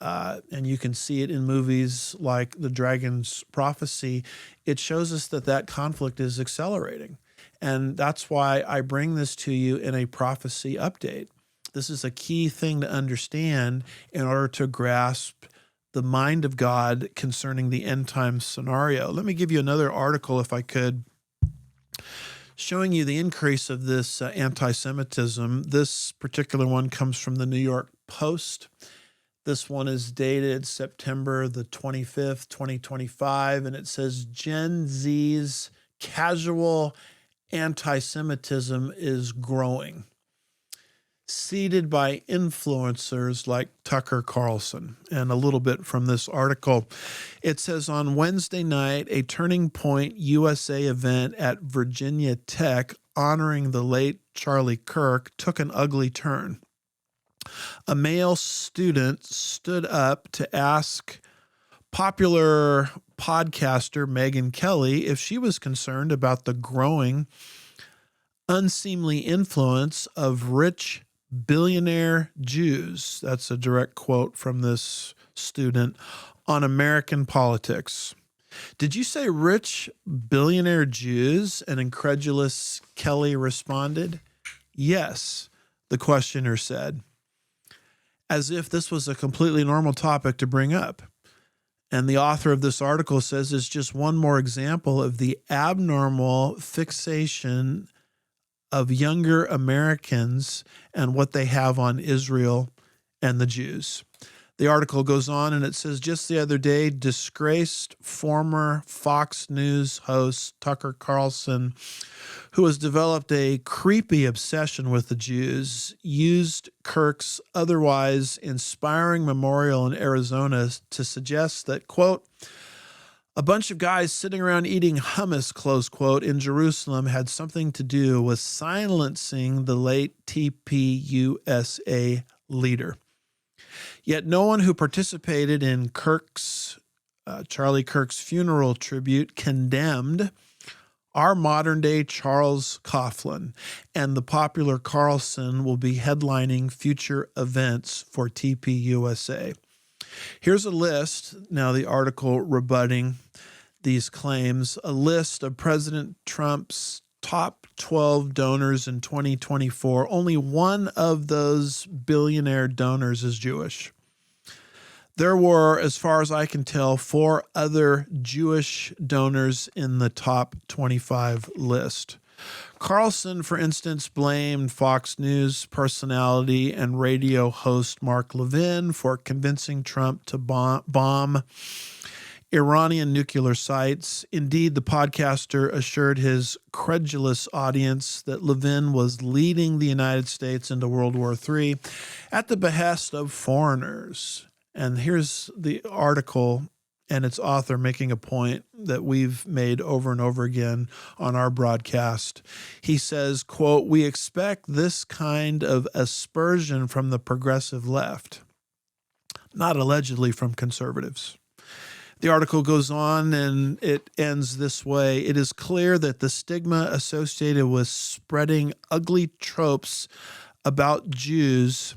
and you can see it in movies like The Dragon's Prophecy. It shows us that conflict is accelerating. And that's why I bring this to you in a prophecy update. This is a key thing to understand in order to grasp the mind of God concerning the end time scenario. Let me give you another article, if I could, showing you the increase of this anti-Semitism. This particular one comes from the New York Post. This one is dated September the 25th, 2025, and it says Gen Z's casual anti-Semitism is growing, seeded by influencers like Tucker Carlson. And a little bit from this article, it says, on Wednesday night, a Turning Point USA event at Virginia Tech honoring the late Charlie Kirk took an ugly turn. A male student stood up to ask popular podcaster Megyn Kelly if she was concerned about the growing unseemly influence of rich billionaire Jews, that's a direct quote from this student, on American politics. Did you say rich billionaire Jews? An incredulous Kelly responded. Yes, the questioner said, as if this was a completely normal topic to bring up. And the author of this article says it's just one more example of the abnormal fixation of younger Americans and what they have on Israel and the Jews. The article goes on and it says, just the other day, disgraced former Fox News host Tucker Carlson, who has developed a creepy obsession with the Jews, used Kirk's otherwise inspiring memorial in Arizona to suggest that, quote, a bunch of guys sitting around eating hummus, close quote, in Jerusalem had something to do with silencing the late TPUSA leader. Yet no one who participated in Charlie Kirk's funeral tribute condemned our modern-day Charles Coughlin, and the popular Carlson will be headlining future events for TPUSA. Here's a list, now the article rebutting these claims, a list of President Trump's top 12 donors in 2024. Only one of those billionaire donors is Jewish. There were, as far as I can tell, 4 other Jewish donors in the top 25 list. Carlson, for instance, blamed Fox News personality and radio host Mark Levin for convincing Trump to bomb Iranian nuclear sites. Indeed, the podcaster assured his credulous audience that Levin was leading the United States into World War III at the behest of foreigners. And here's the article and its author making a point that we've made over and over again on our broadcast. He says, quote, we expect this kind of aspersion from the progressive left, not allegedly from conservatives. The article goes on and it ends this way. It is clear that the stigma associated with spreading ugly tropes about Jews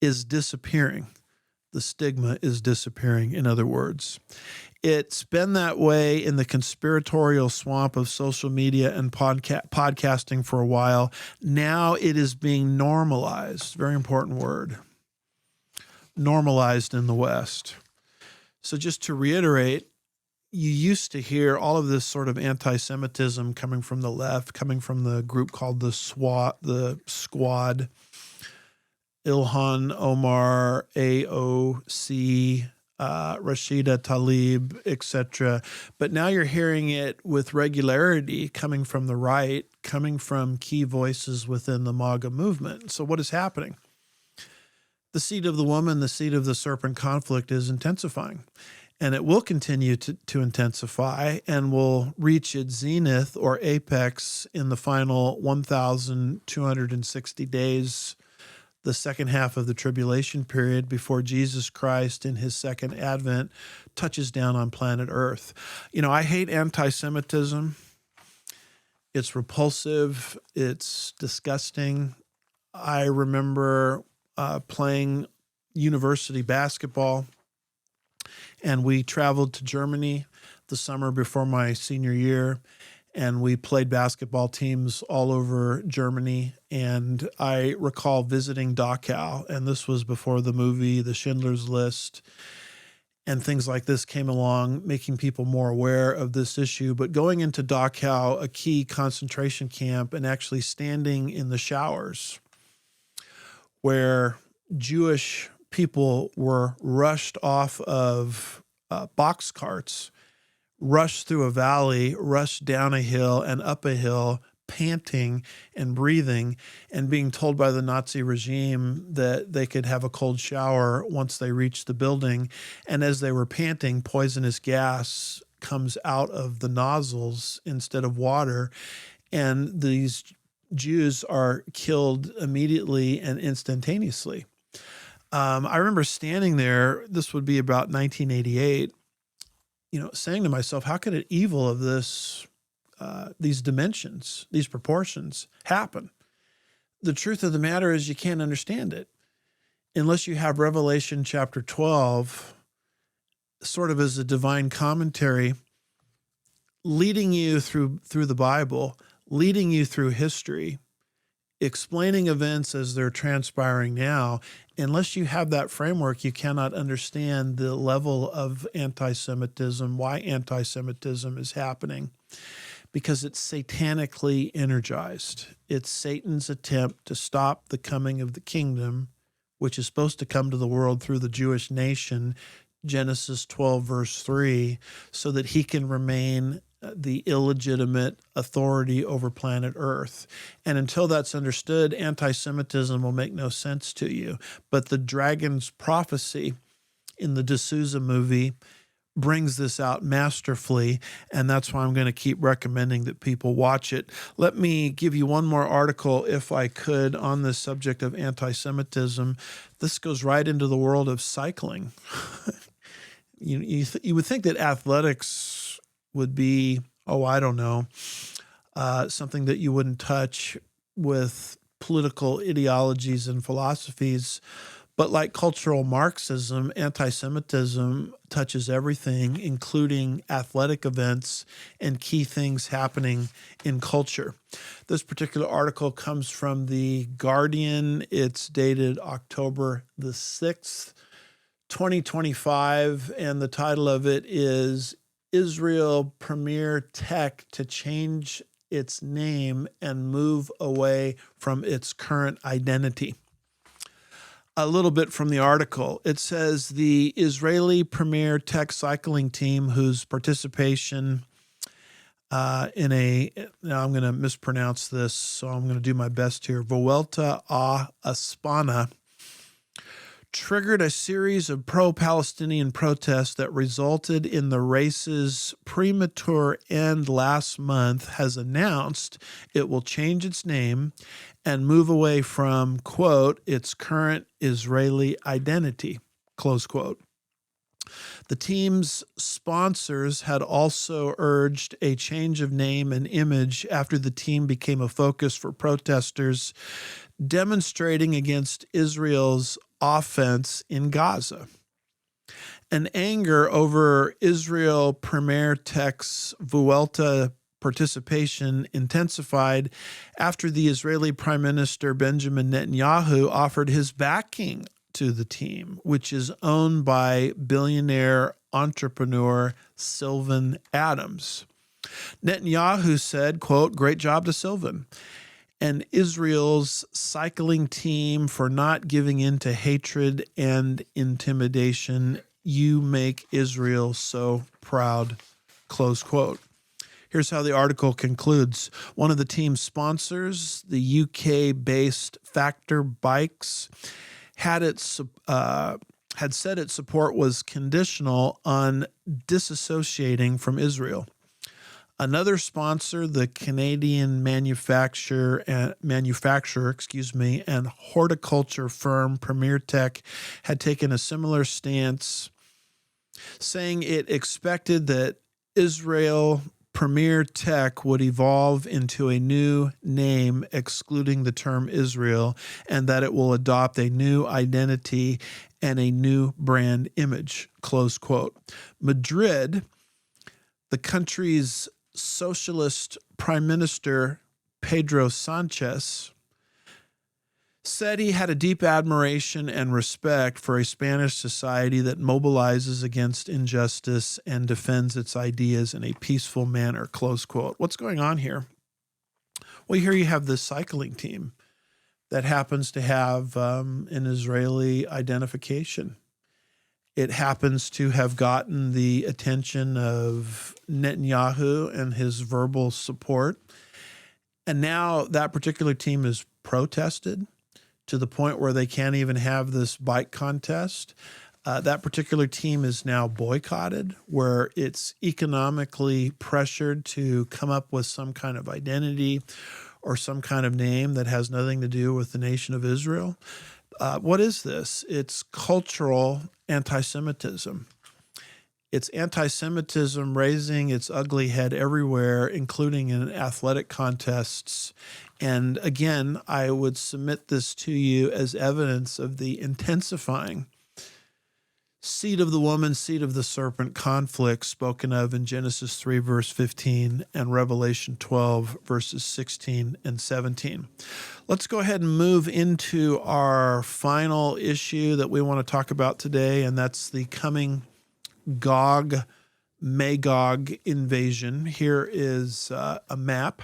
is disappearing. The stigma is disappearing, in other words. It's been that way in the conspiratorial swamp of social media and podcasting for a while. Now it is being normalized. Very important word. Normalized in the West. So just to reiterate, you used to hear all of this sort of anti-Semitism coming from the left, coming from the group called the Squad, Ilhan Omar, AOC, Rashida Tlaib, etc. But now you're hearing it with regularity coming from the right, coming from key voices within the MAGA movement. So what is happening? The seed of the woman, the seed of the serpent conflict is intensifying. And it will continue to intensify and will reach its zenith or apex in the final 1,260 days, the second half of the tribulation period, before Jesus Christ in his second advent touches down on planet Earth. You know, I hate anti-Semitism. It's repulsive. It's disgusting. I remember playing university basketball, and we traveled to Germany the summer before my senior year, and we played basketball teams all over Germany. And I recall visiting Dachau, and this was before the movie The Schindler's List, and things like this came along, making people more aware of this issue. But going into Dachau, a key concentration camp, and actually standing in the showers where Jewish people were rushed off of box carts, rushed through a valley, rushed down a hill and up a hill, panting and breathing, and being told by the Nazi regime that they could have a cold shower once they reached the building. And as they were panting, poisonous gas comes out of the nozzles instead of water, and these Jews are killed immediately and instantaneously. I remember standing there, this would be about 1988, saying to myself, how could an evil of this, these dimensions, these proportions happen? The truth of the matter is you can't understand it unless you have Revelation chapter 12 sort of as a divine commentary leading you through the Bible, leading you through history, explaining events as they're transpiring now. Unless you have that framework, you cannot understand the level of anti-Semitism, why anti-Semitism is happening, because it's satanically energized. It's Satan's attempt to stop the coming of the kingdom, which is supposed to come to the world through the Jewish nation, Genesis 12, verse 3, so that he can remain the illegitimate authority over planet Earth. And until that's understood, anti-Semitism will make no sense to you. But the dragon's prophecy in the D'Souza movie brings this out masterfully, and that's why I'm going to keep recommending that people watch it. Let me give you one more article, if I could, on this subject of anti-Semitism. This goes right into the world of cycling. You would think that athletics would be, something that you wouldn't touch with political ideologies and philosophies. But like cultural Marxism, anti-Semitism touches everything, including athletic events and key things happening in culture. This particular article comes from The Guardian. It's dated October the 6th, 2025, and the title of it is Israel Premier Tech to Change Its Name and Move Away from Its Current Identity. A little bit from the article. It says the Israeli Premier Tech cycling team, whose participation now I'm going to mispronounce this, so I'm going to do my best here, Vuelta a España, triggered a series of pro-Palestinian protests that resulted in the race's premature end last month, has announced it will change its name and move away from, quote, its current Israeli identity, close quote. The team's sponsors had also urged a change of name and image after the team became a focus for protesters demonstrating against Israel's offense in Gaza. An anger over Israel Premier Tech's Vuelta participation intensified after the Israeli Prime Minister Benjamin Netanyahu offered his backing to the team, which is owned by billionaire entrepreneur Sylvan Adams. Netanyahu said, quote, "Great job to Sylvan and Israel's cycling team for not giving in to hatred and intimidation. You make Israel so proud," close quote. Here's how the article concludes. One of the team's sponsors, the UK-based Factor Bikes, had said its support was conditional on disassociating from Israel. Another sponsor, the Canadian manufacturer and horticulture firm Premier Tech, had taken a similar stance, saying it expected that Israel Premier Tech would evolve into a new name excluding the term Israel, and that it will adopt a new identity and a new brand image, close quote. Madrid, the country's socialist prime minister, Pedro Sanchez, said he had a deep admiration and respect for a Spanish society that mobilizes against injustice and defends its ideas in a peaceful manner, close quote. What's going on here? Well, here you have this cycling team that happens to have an Israeli identification. It happens to have gotten the attention of Netanyahu and his verbal support. And now that particular team is protested to the point where they can't even have this bike contest. That particular team is now boycotted, where it's economically pressured to come up with some kind of identity or some kind of name that has nothing to do with the nation of Israel. What is this? It's cultural anti-Semitism. It's anti-Semitism raising its ugly head everywhere, including in athletic contests. And again, I would submit this to you as evidence of the intensifying seed of the woman, seed of the serpent conflict spoken of in Genesis 3, verse 15, and Revelation 12, verses 16 and 17. Let's go ahead and move into our final issue that we want to talk about today, and that's the coming Gog-Magog invasion. Here is a map.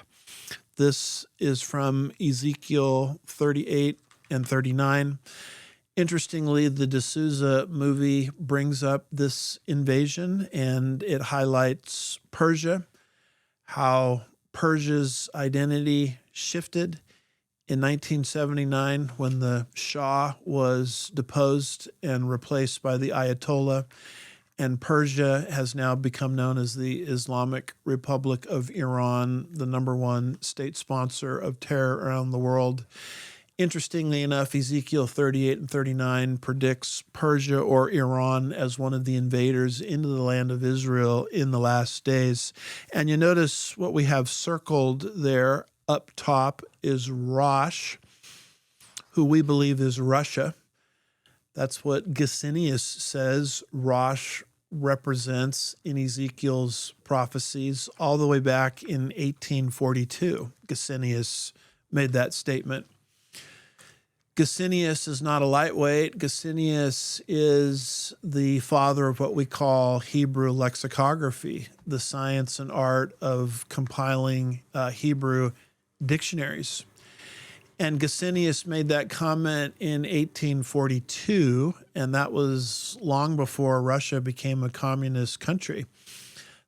This is from Ezekiel 38 and 39. Interestingly, the D'Souza movie brings up this invasion, and it highlights Persia, how Persia's identity shifted in 1979 when the Shah was deposed and replaced by the Ayatollah. And Persia has now become known as the Islamic Republic of Iran, the number one state sponsor of terror around the world. Interestingly enough, Ezekiel 38 and 39 predicts Persia or Iran as one of the invaders into the land of Israel in the last days. And you notice what we have circled there up top is Rosh, who we believe is Russia. That's what Gesenius says Rosh represents in Ezekiel's prophecies all the way back in 1842. Gesenius made that statement. Gesenius is not a lightweight. Gesenius is the father of what we call Hebrew lexicography, the science and art of compiling Hebrew dictionaries. And Gesenius made that comment in 1842, and that was long before Russia became a communist country.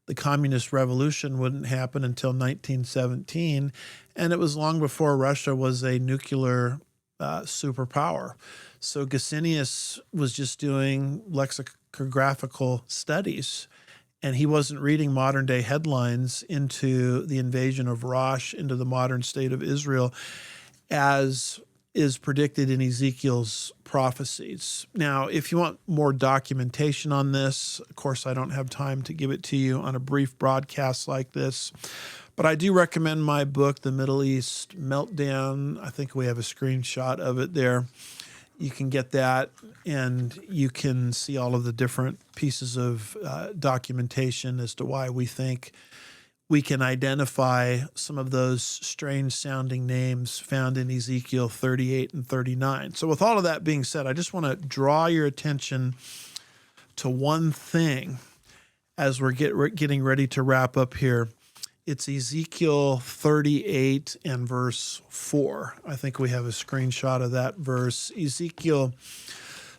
The communist revolution wouldn't happen until 1917, and it was long before Russia was a nuclear superpower. So Gesenius was just doing lexicographical studies, and he wasn't reading modern day headlines into the invasion of Rosh into the modern state of Israel, as is predicted in Ezekiel's prophecies. Now, if you want more documentation on this, of course, I don't have time to give it to you on a brief broadcast like this, but I do recommend my book, The Middle East Meltdown. I think we have a screenshot of it there. You can get that, and you can see all of the different pieces of documentation as to why we think we can identify some of those strange-sounding names found in Ezekiel 38 and 39. So with all of that being said, I just want to draw your attention to one thing as we're getting ready to wrap up here. It's Ezekiel 38 and verse 4. I think we have a screenshot of that verse. Ezekiel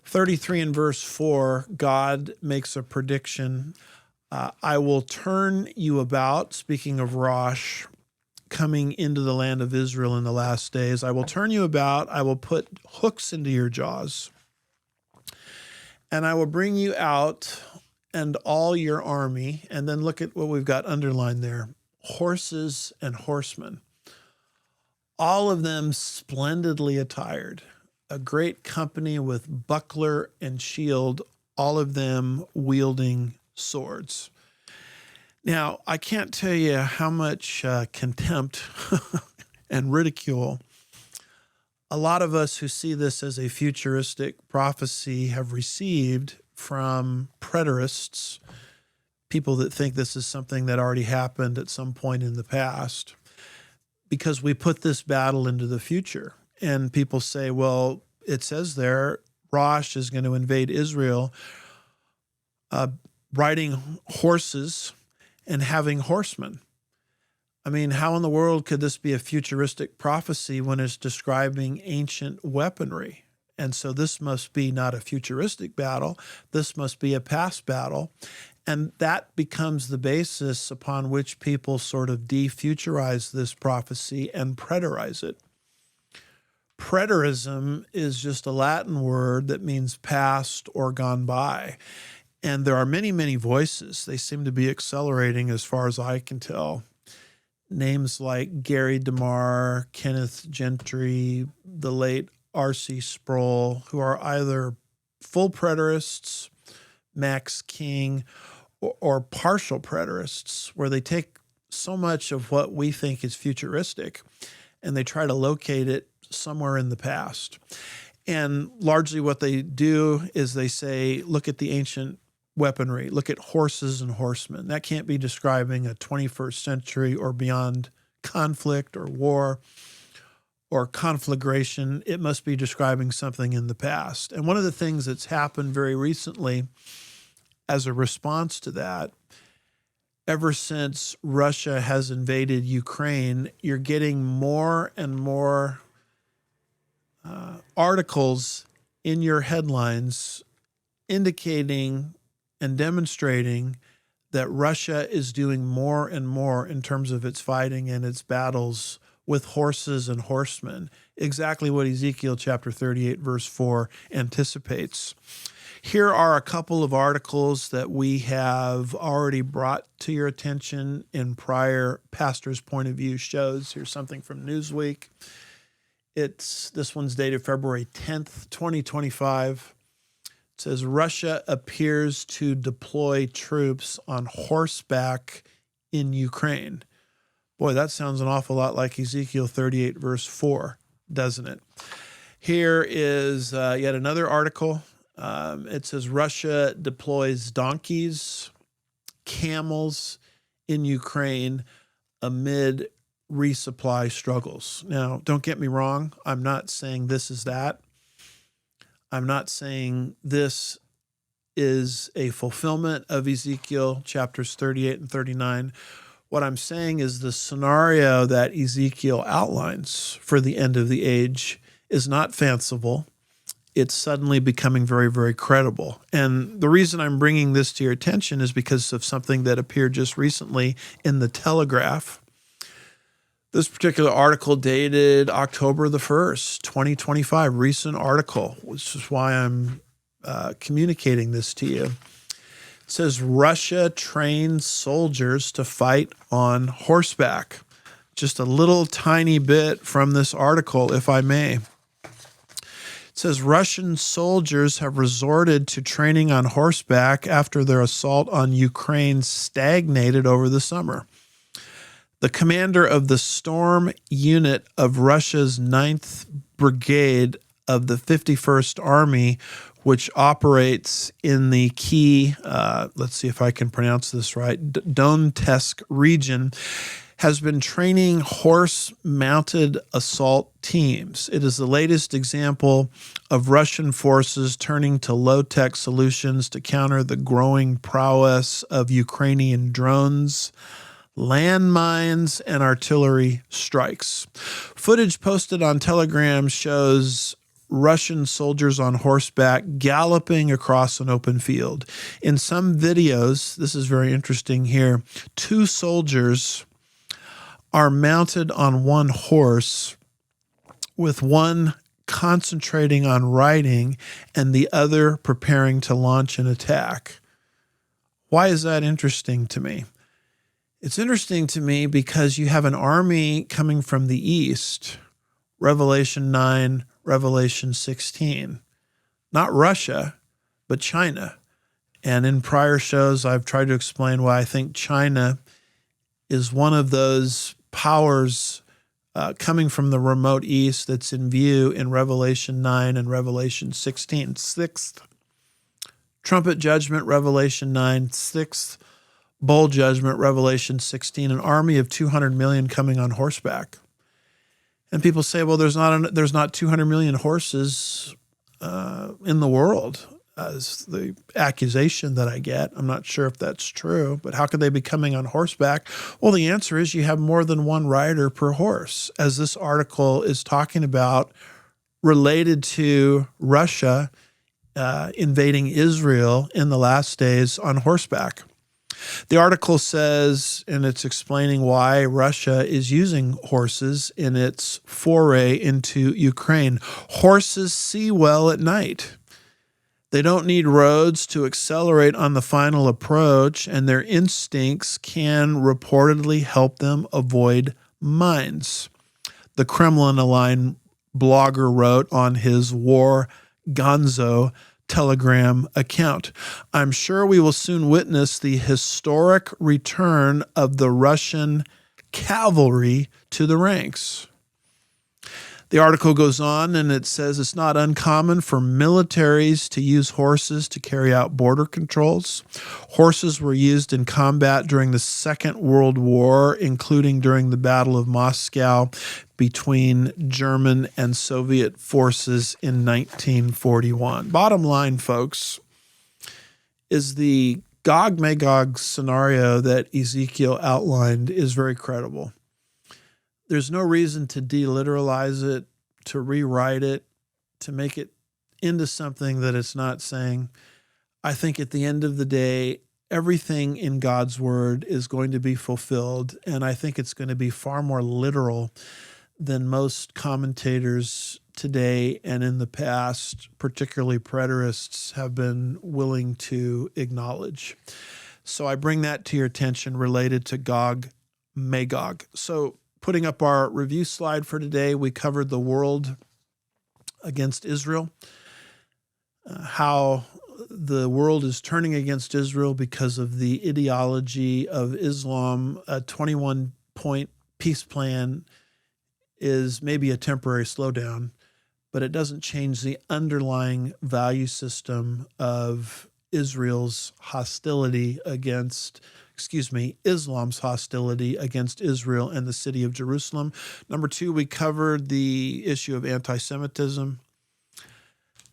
33 and verse 4, God makes a prediction. I will turn you about, speaking of Rosh, coming into the land of Israel in the last days. I will turn you about. I will put hooks into your jaws. And I will bring you out and all your army. And then look at what we've got underlined there. Horses and horsemen. All of them splendidly attired. A great company with buckler and shield, all of them wielding swords. Now, I can't tell you how much contempt and ridicule a lot of us who see this as a futuristic prophecy have received from preterists, people that think this is something that already happened at some point in the past, because we put this battle into the future. And people say, well, it says there, Rosh is going to invade Israel, riding horses and having horsemen. I mean, how in the world could this be a futuristic prophecy when it's describing ancient weaponry? And so this must be not a futuristic battle. This must be a past battle. And that becomes the basis upon which people sort of defuturize this prophecy and preterize it. Preterism is just a Latin word that means past or gone by. And there are many, many voices. They seem to be accelerating as far as I can tell. Names like Gary DeMar, Kenneth Gentry, the late R.C. Sproul, who are either full preterists, Max King, or partial preterists, where they take so much of what we think is futuristic and they try to locate it somewhere in the past. And largely what they do is they say, look at the ancient weaponry, look at horses and horsemen. That can't be describing a 21st century or beyond conflict or war or conflagration. It must be describing something in the past. And one of the things that's happened very recently as a response to that, ever since Russia has invaded Ukraine, you're getting more and more articles in your headlines indicating and demonstrating that Russia is doing more and more in terms of its fighting and its battles with horses and horsemen, exactly what Ezekiel chapter 38, verse 4 anticipates. Here are a couple of articles that we have already brought to your attention in prior Pastor's Point of View shows. Here's something from Newsweek. This one's dated February 10th, 2025. It says, Russia appears to deploy troops on horseback in Ukraine. Boy, that sounds an awful lot like Ezekiel 38, verse 4, doesn't it? Here is yet another article. It says, Russia deploys donkeys, camels in Ukraine amid resupply struggles. Now, don't get me wrong. I'm not saying this is that. I'm not saying this is a fulfillment of Ezekiel chapters 38 and 39. What I'm saying is the scenario that Ezekiel outlines for the end of the age is not fanciful. It's suddenly becoming very, very credible. And the reason I'm bringing this to your attention is because of something that appeared just recently in the Telegraph. This particular article dated October the 1st, 2025, recent article, which is why I'm communicating this to you. It says, Russia trains soldiers to fight on horseback. Just a little tiny bit from this article, if I may. It says, Russian soldiers have resorted to training on horseback after their assault on Ukraine stagnated over the summer. The commander of the Storm Unit of Russia's 9th Brigade of the 51st Army, which operates in the key, let's see if I can pronounce this right, Donetsk region, has been training horse-mounted assault teams. It is the latest example of Russian forces turning to low-tech solutions to counter the growing prowess of Ukrainian drones, landmines, and artillery strikes. Footage posted on Telegram shows Russian soldiers on horseback galloping across an open field. In some videos, this is very interesting here, 2 soldiers are mounted on one horse with one concentrating on writing and the other preparing to launch an attack. Why is that interesting to me? It's interesting to me because you have an army coming from the east, Revelation 9, Revelation 16, not Russia, but China. And in prior shows, I've tried to explain why I think China is one of those powers coming from the remote east that's in view in Revelation 9 and Revelation 16. Sixth trumpet judgment, Revelation 9. Sixth bowl judgment, Revelation 16. An army of 200 million coming on horseback. And people say, well, there's not 200 million horses in the world, as the accusation that I get. I'm not sure if that's true, but how could they be coming on horseback? Well, the answer is you have more than one rider per horse, as this article is talking about, related to Russia invading Israel in the last days on horseback. The article says, and it's explaining why Russia is using horses in its foray into Ukraine. Horses see well at night. They don't need roads to accelerate on the final approach, and their instincts can reportedly help them avoid mines. The Kremlin-aligned blogger wrote on his War Gonzo Telegram account. I'm sure we will soon witness the historic return of the Russian cavalry to the ranks. The article goes on and it says it's not uncommon for militaries to use horses to carry out border controls. Horses were used in combat during the Second World War, including during the Battle of Moscow between German and Soviet forces in 1941. Bottom line, folks, is the Gog-Magog scenario that Ezekiel outlined is very credible. There's no reason to deliteralize it, to rewrite it, to make it into something that it's not saying. I think at the end of the day, everything in God's word is going to be fulfilled, and I think it's going to be far more literal than most commentators today and in the past, particularly preterists, have been willing to acknowledge. So I bring that to your attention related to Gog-Magog. So putting up our review slide for today, we covered the world against Israel, how the world is turning against Israel because of the ideology of Islam. A 21-point peace plan is maybe a temporary slowdown, but it doesn't change the underlying value system of Islam's hostility against Israel and the city of Jerusalem. Number two, we covered the issue of anti-Semitism,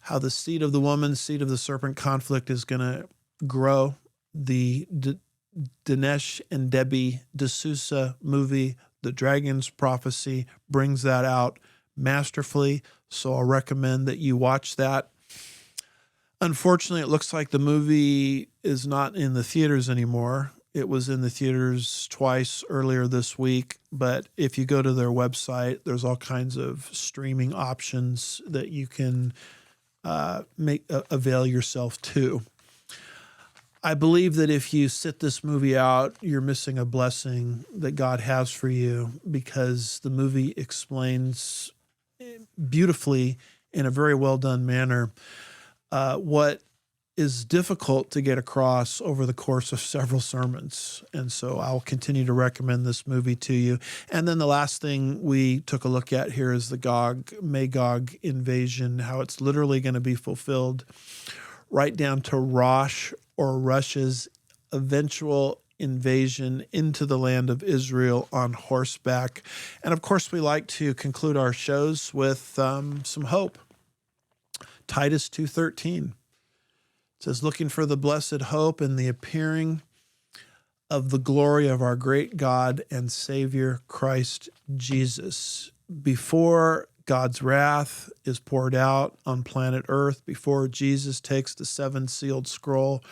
how the seed of the woman, seed of the serpent conflict is going to grow. The Dinesh and Debbie D'Souza movie, The Dragon's Prophecy, brings that out masterfully, so I'll recommend that you watch that. Unfortunately, it looks like the movie is not in the theaters anymore. It was in the theaters twice earlier this week, but if you go to their website, there's all kinds of streaming options that you can avail yourself to. I believe that if you sit this movie out, you're missing a blessing that God has for you, because the movie explains beautifully in a very well done manner what is difficult to get across over the course of several sermons. And so I'll continue to recommend this movie to you. And then the last thing we took a look at here is the Gog-Magog invasion, how it's literally going to be fulfilled right down to Rosh, or Russia's eventual invasion into the land of Israel on horseback. And of course, we like to conclude our shows with some hope. Titus 2:13. It says, looking for the blessed hope and the appearing of the glory of our great God and Savior, Christ Jesus. Before God's wrath is poured out on planet Earth, before Jesus takes the seven-sealed scroll,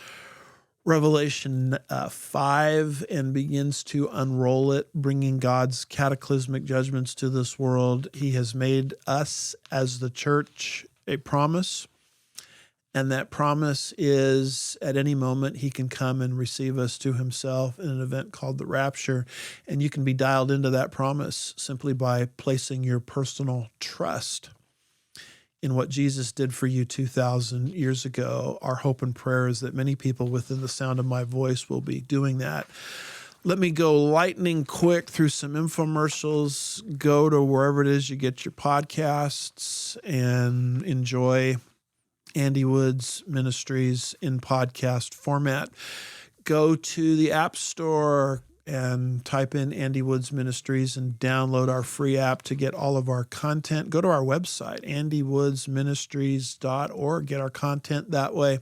Revelation 5 and begins to unroll it, bringing God's cataclysmic judgments to this world. He has made us as the church a promise, and that promise is at any moment he can come and receive us to himself in an event called the Rapture, and you can be dialed into that promise simply by placing your personal trust in what Jesus did for you 2,000 years ago. Our hope and prayer is that many people within the sound of my voice will be doing that. Let me go lightning quick through some infomercials. Go to wherever it is you get your podcasts and enjoy Andy Woods Ministries in podcast format. Go to the App Store and type in Andy Woods Ministries and download our free app to get all of our content. Go to our website, andywoodsministries.org. Get our content that way,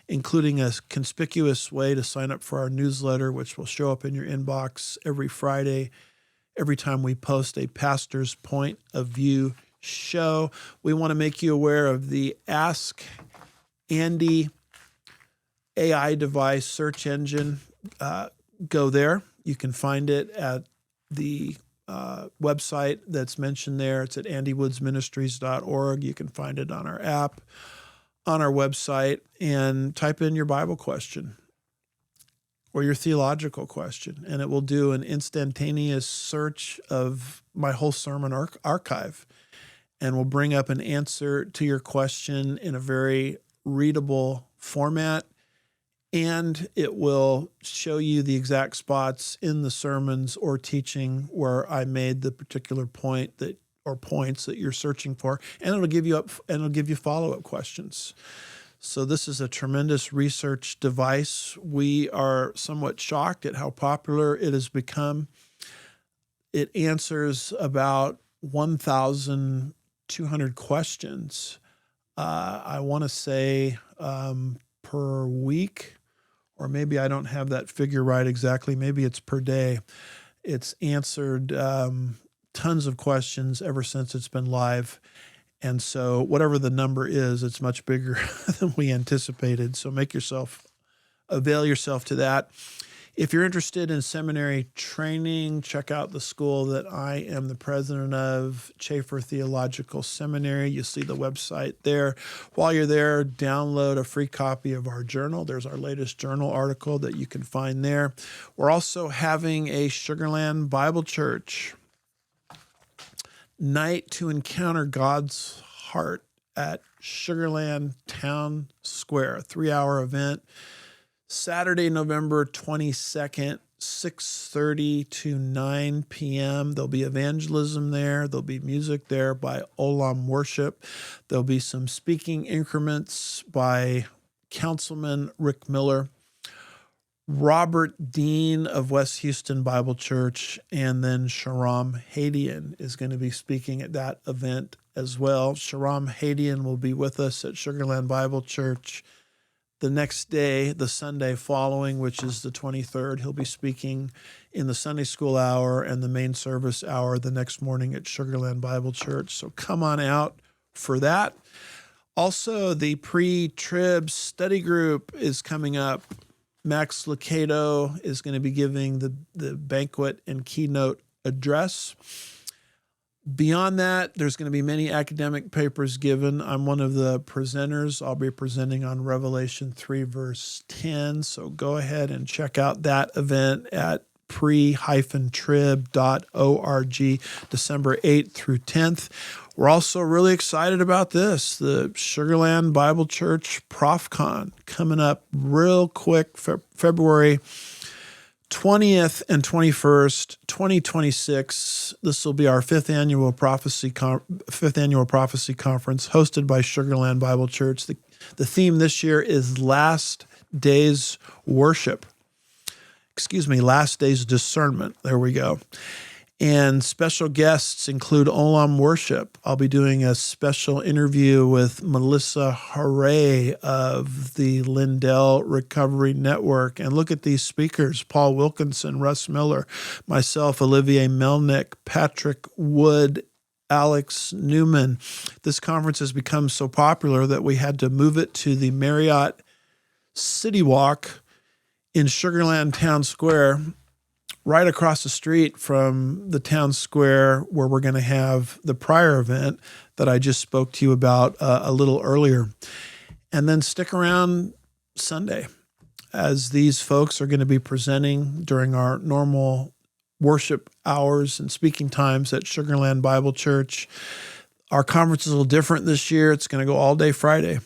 including a conspicuous way to sign up for our newsletter, which will show up in your inbox every Friday, every time we post a pastor's point of view show. We want to make you aware of the Ask Andy AI device search engine. Go there. You can find it at the website that's mentioned there. It's at andywoodsministries.org. You can find it on our app, on our website, and type in your Bible question or your theological question, and it will do an instantaneous search of my whole sermon archive and will bring up an answer to your question in a very readable format. And it will show you the exact spots in the sermons or teaching where I made the particular point that or points that you're searching for, and it'll give you follow-up questions. So this is a tremendous research device. We are somewhat shocked at how popular it has become. It answers about 1,200 questions. I want to say per week. Or maybe I don't have that figure right exactly. Maybe it's per day. It's answered tons of questions ever since it's been live. And so whatever the number is, it's much bigger than we anticipated. So avail yourself to that. If you're interested in seminary training, check out the school that I am the president of, Chafer Theological Seminary. You see the website there. While you're there, download a free copy of our journal. There's our latest journal article that you can find there. We're also having a Sugarland Bible Church night to encounter God's heart at Sugarland Town Square, a 3-hour event. Saturday, November 22nd, 6:30 to 9 p.m. There'll be evangelism there. There'll be music there by Olam Worship. There'll be some speaking increments by Councilman Rick Miller, Robert Dean of West Houston Bible Church, and then Sharam Hadian is going to be speaking at that event as well. Sharam Hadian will be with us at Sugarland Bible Church the next day, the Sunday following, which is the 23rd. He'll be speaking in the Sunday school hour and the main service hour the next morning at Sugarland Bible Church. So come on out for that. Also, the pre-trib study group is coming up. Max Lucado is going to be giving the banquet and keynote address. Beyond that, there's going to be many academic papers given. I'm one of the presenters. I'll be presenting on Revelation 3, verse 10. So go ahead and check out that event at pre-trib.org, December 8th through 10th. We're also really excited about this, the Sugarland Bible Church ProfCon coming up real quick, February 20th and 21st, 2026. This will be our fifth annual prophecy conference hosted by Sugarland Bible Church. The theme this year is Last Days Worship. Last Days Discernment. There we go. And special guests include Olam Worship. I'll be doing a special interview with Melissa Hooray of the Lindell Recovery Network. And look at these speakers: Paul Wilkinson, Russ Miller, myself, Olivier Melnick, Patrick Wood, Alex Newman. This conference has become so popular that we had to move it to the Marriott City Walk in Sugar Land Town Square, right across the street from the town square where we're going to have the prior event that I just spoke to you about a little earlier. And then stick around Sunday, as these folks are going to be presenting during our normal worship hours and speaking times at Sugar Land Bible Church. Our conference is a little different this year. It's going to go all day Friday.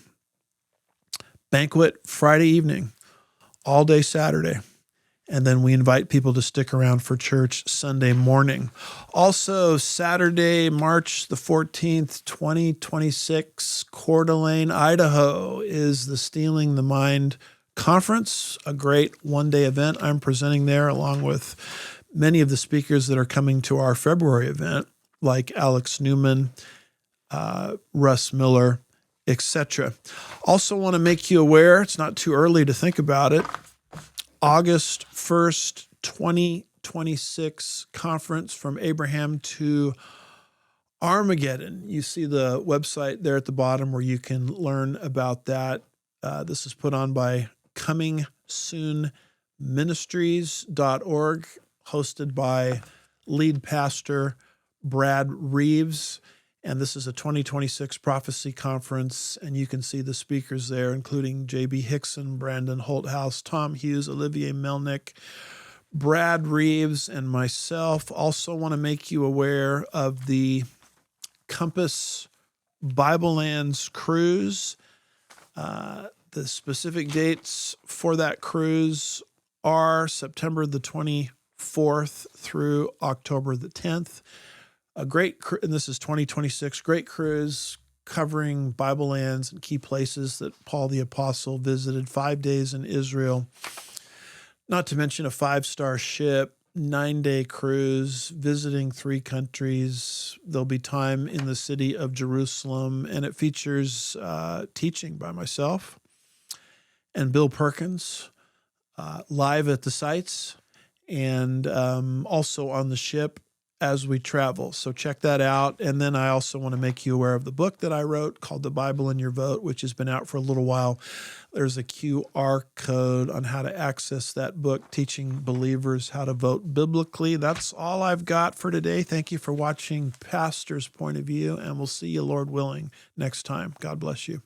Banquet Friday evening, all day Saturday. And then we invite people to stick around for church Sunday morning. Also, Saturday, March the 14th, 2026, Coeur d'Alene, Idaho, is the Stealing the Mind Conference, a great one-day event. I'm presenting there along with many of the speakers that are coming to our February event, like Alex Newman, Russ Miller, etc. Also want to make you aware, it's not too early to think about it, August 1st, 2026 conference from Abraham to Armageddon. You see the website there at the bottom where you can learn about that. This is put on by comingsoonministries.org, hosted by lead pastor Brad Reeves. And this is a 2026 prophecy conference, and you can see the speakers there, including J.B. Hickson, Brandon Holthouse, Tom Hughes, Olivier Melnick, Brad Reeves, and myself. Also want to make you aware of the Compass Bible Lands cruise. The specific dates for that cruise are September the 24th through October the 10th. And this is 2026, great cruise covering Bible lands and key places that Paul the Apostle visited, 5 days in Israel, not to mention a 5-star ship, 9-day cruise, visiting 3 countries. There'll be time in the city of Jerusalem, and it features teaching by myself and Bill Perkins, live at the sites, and also on the ship as we travel. So check that out. And then I also want to make you aware of the book that I wrote called The Bible in Your Vote, which has been out for a little while. There's a QR code on how to access that book, teaching believers how to vote biblically. That's all I've got for today. Thank you for watching Pastor's Point of View, and we'll see you, Lord willing, next time. God bless you.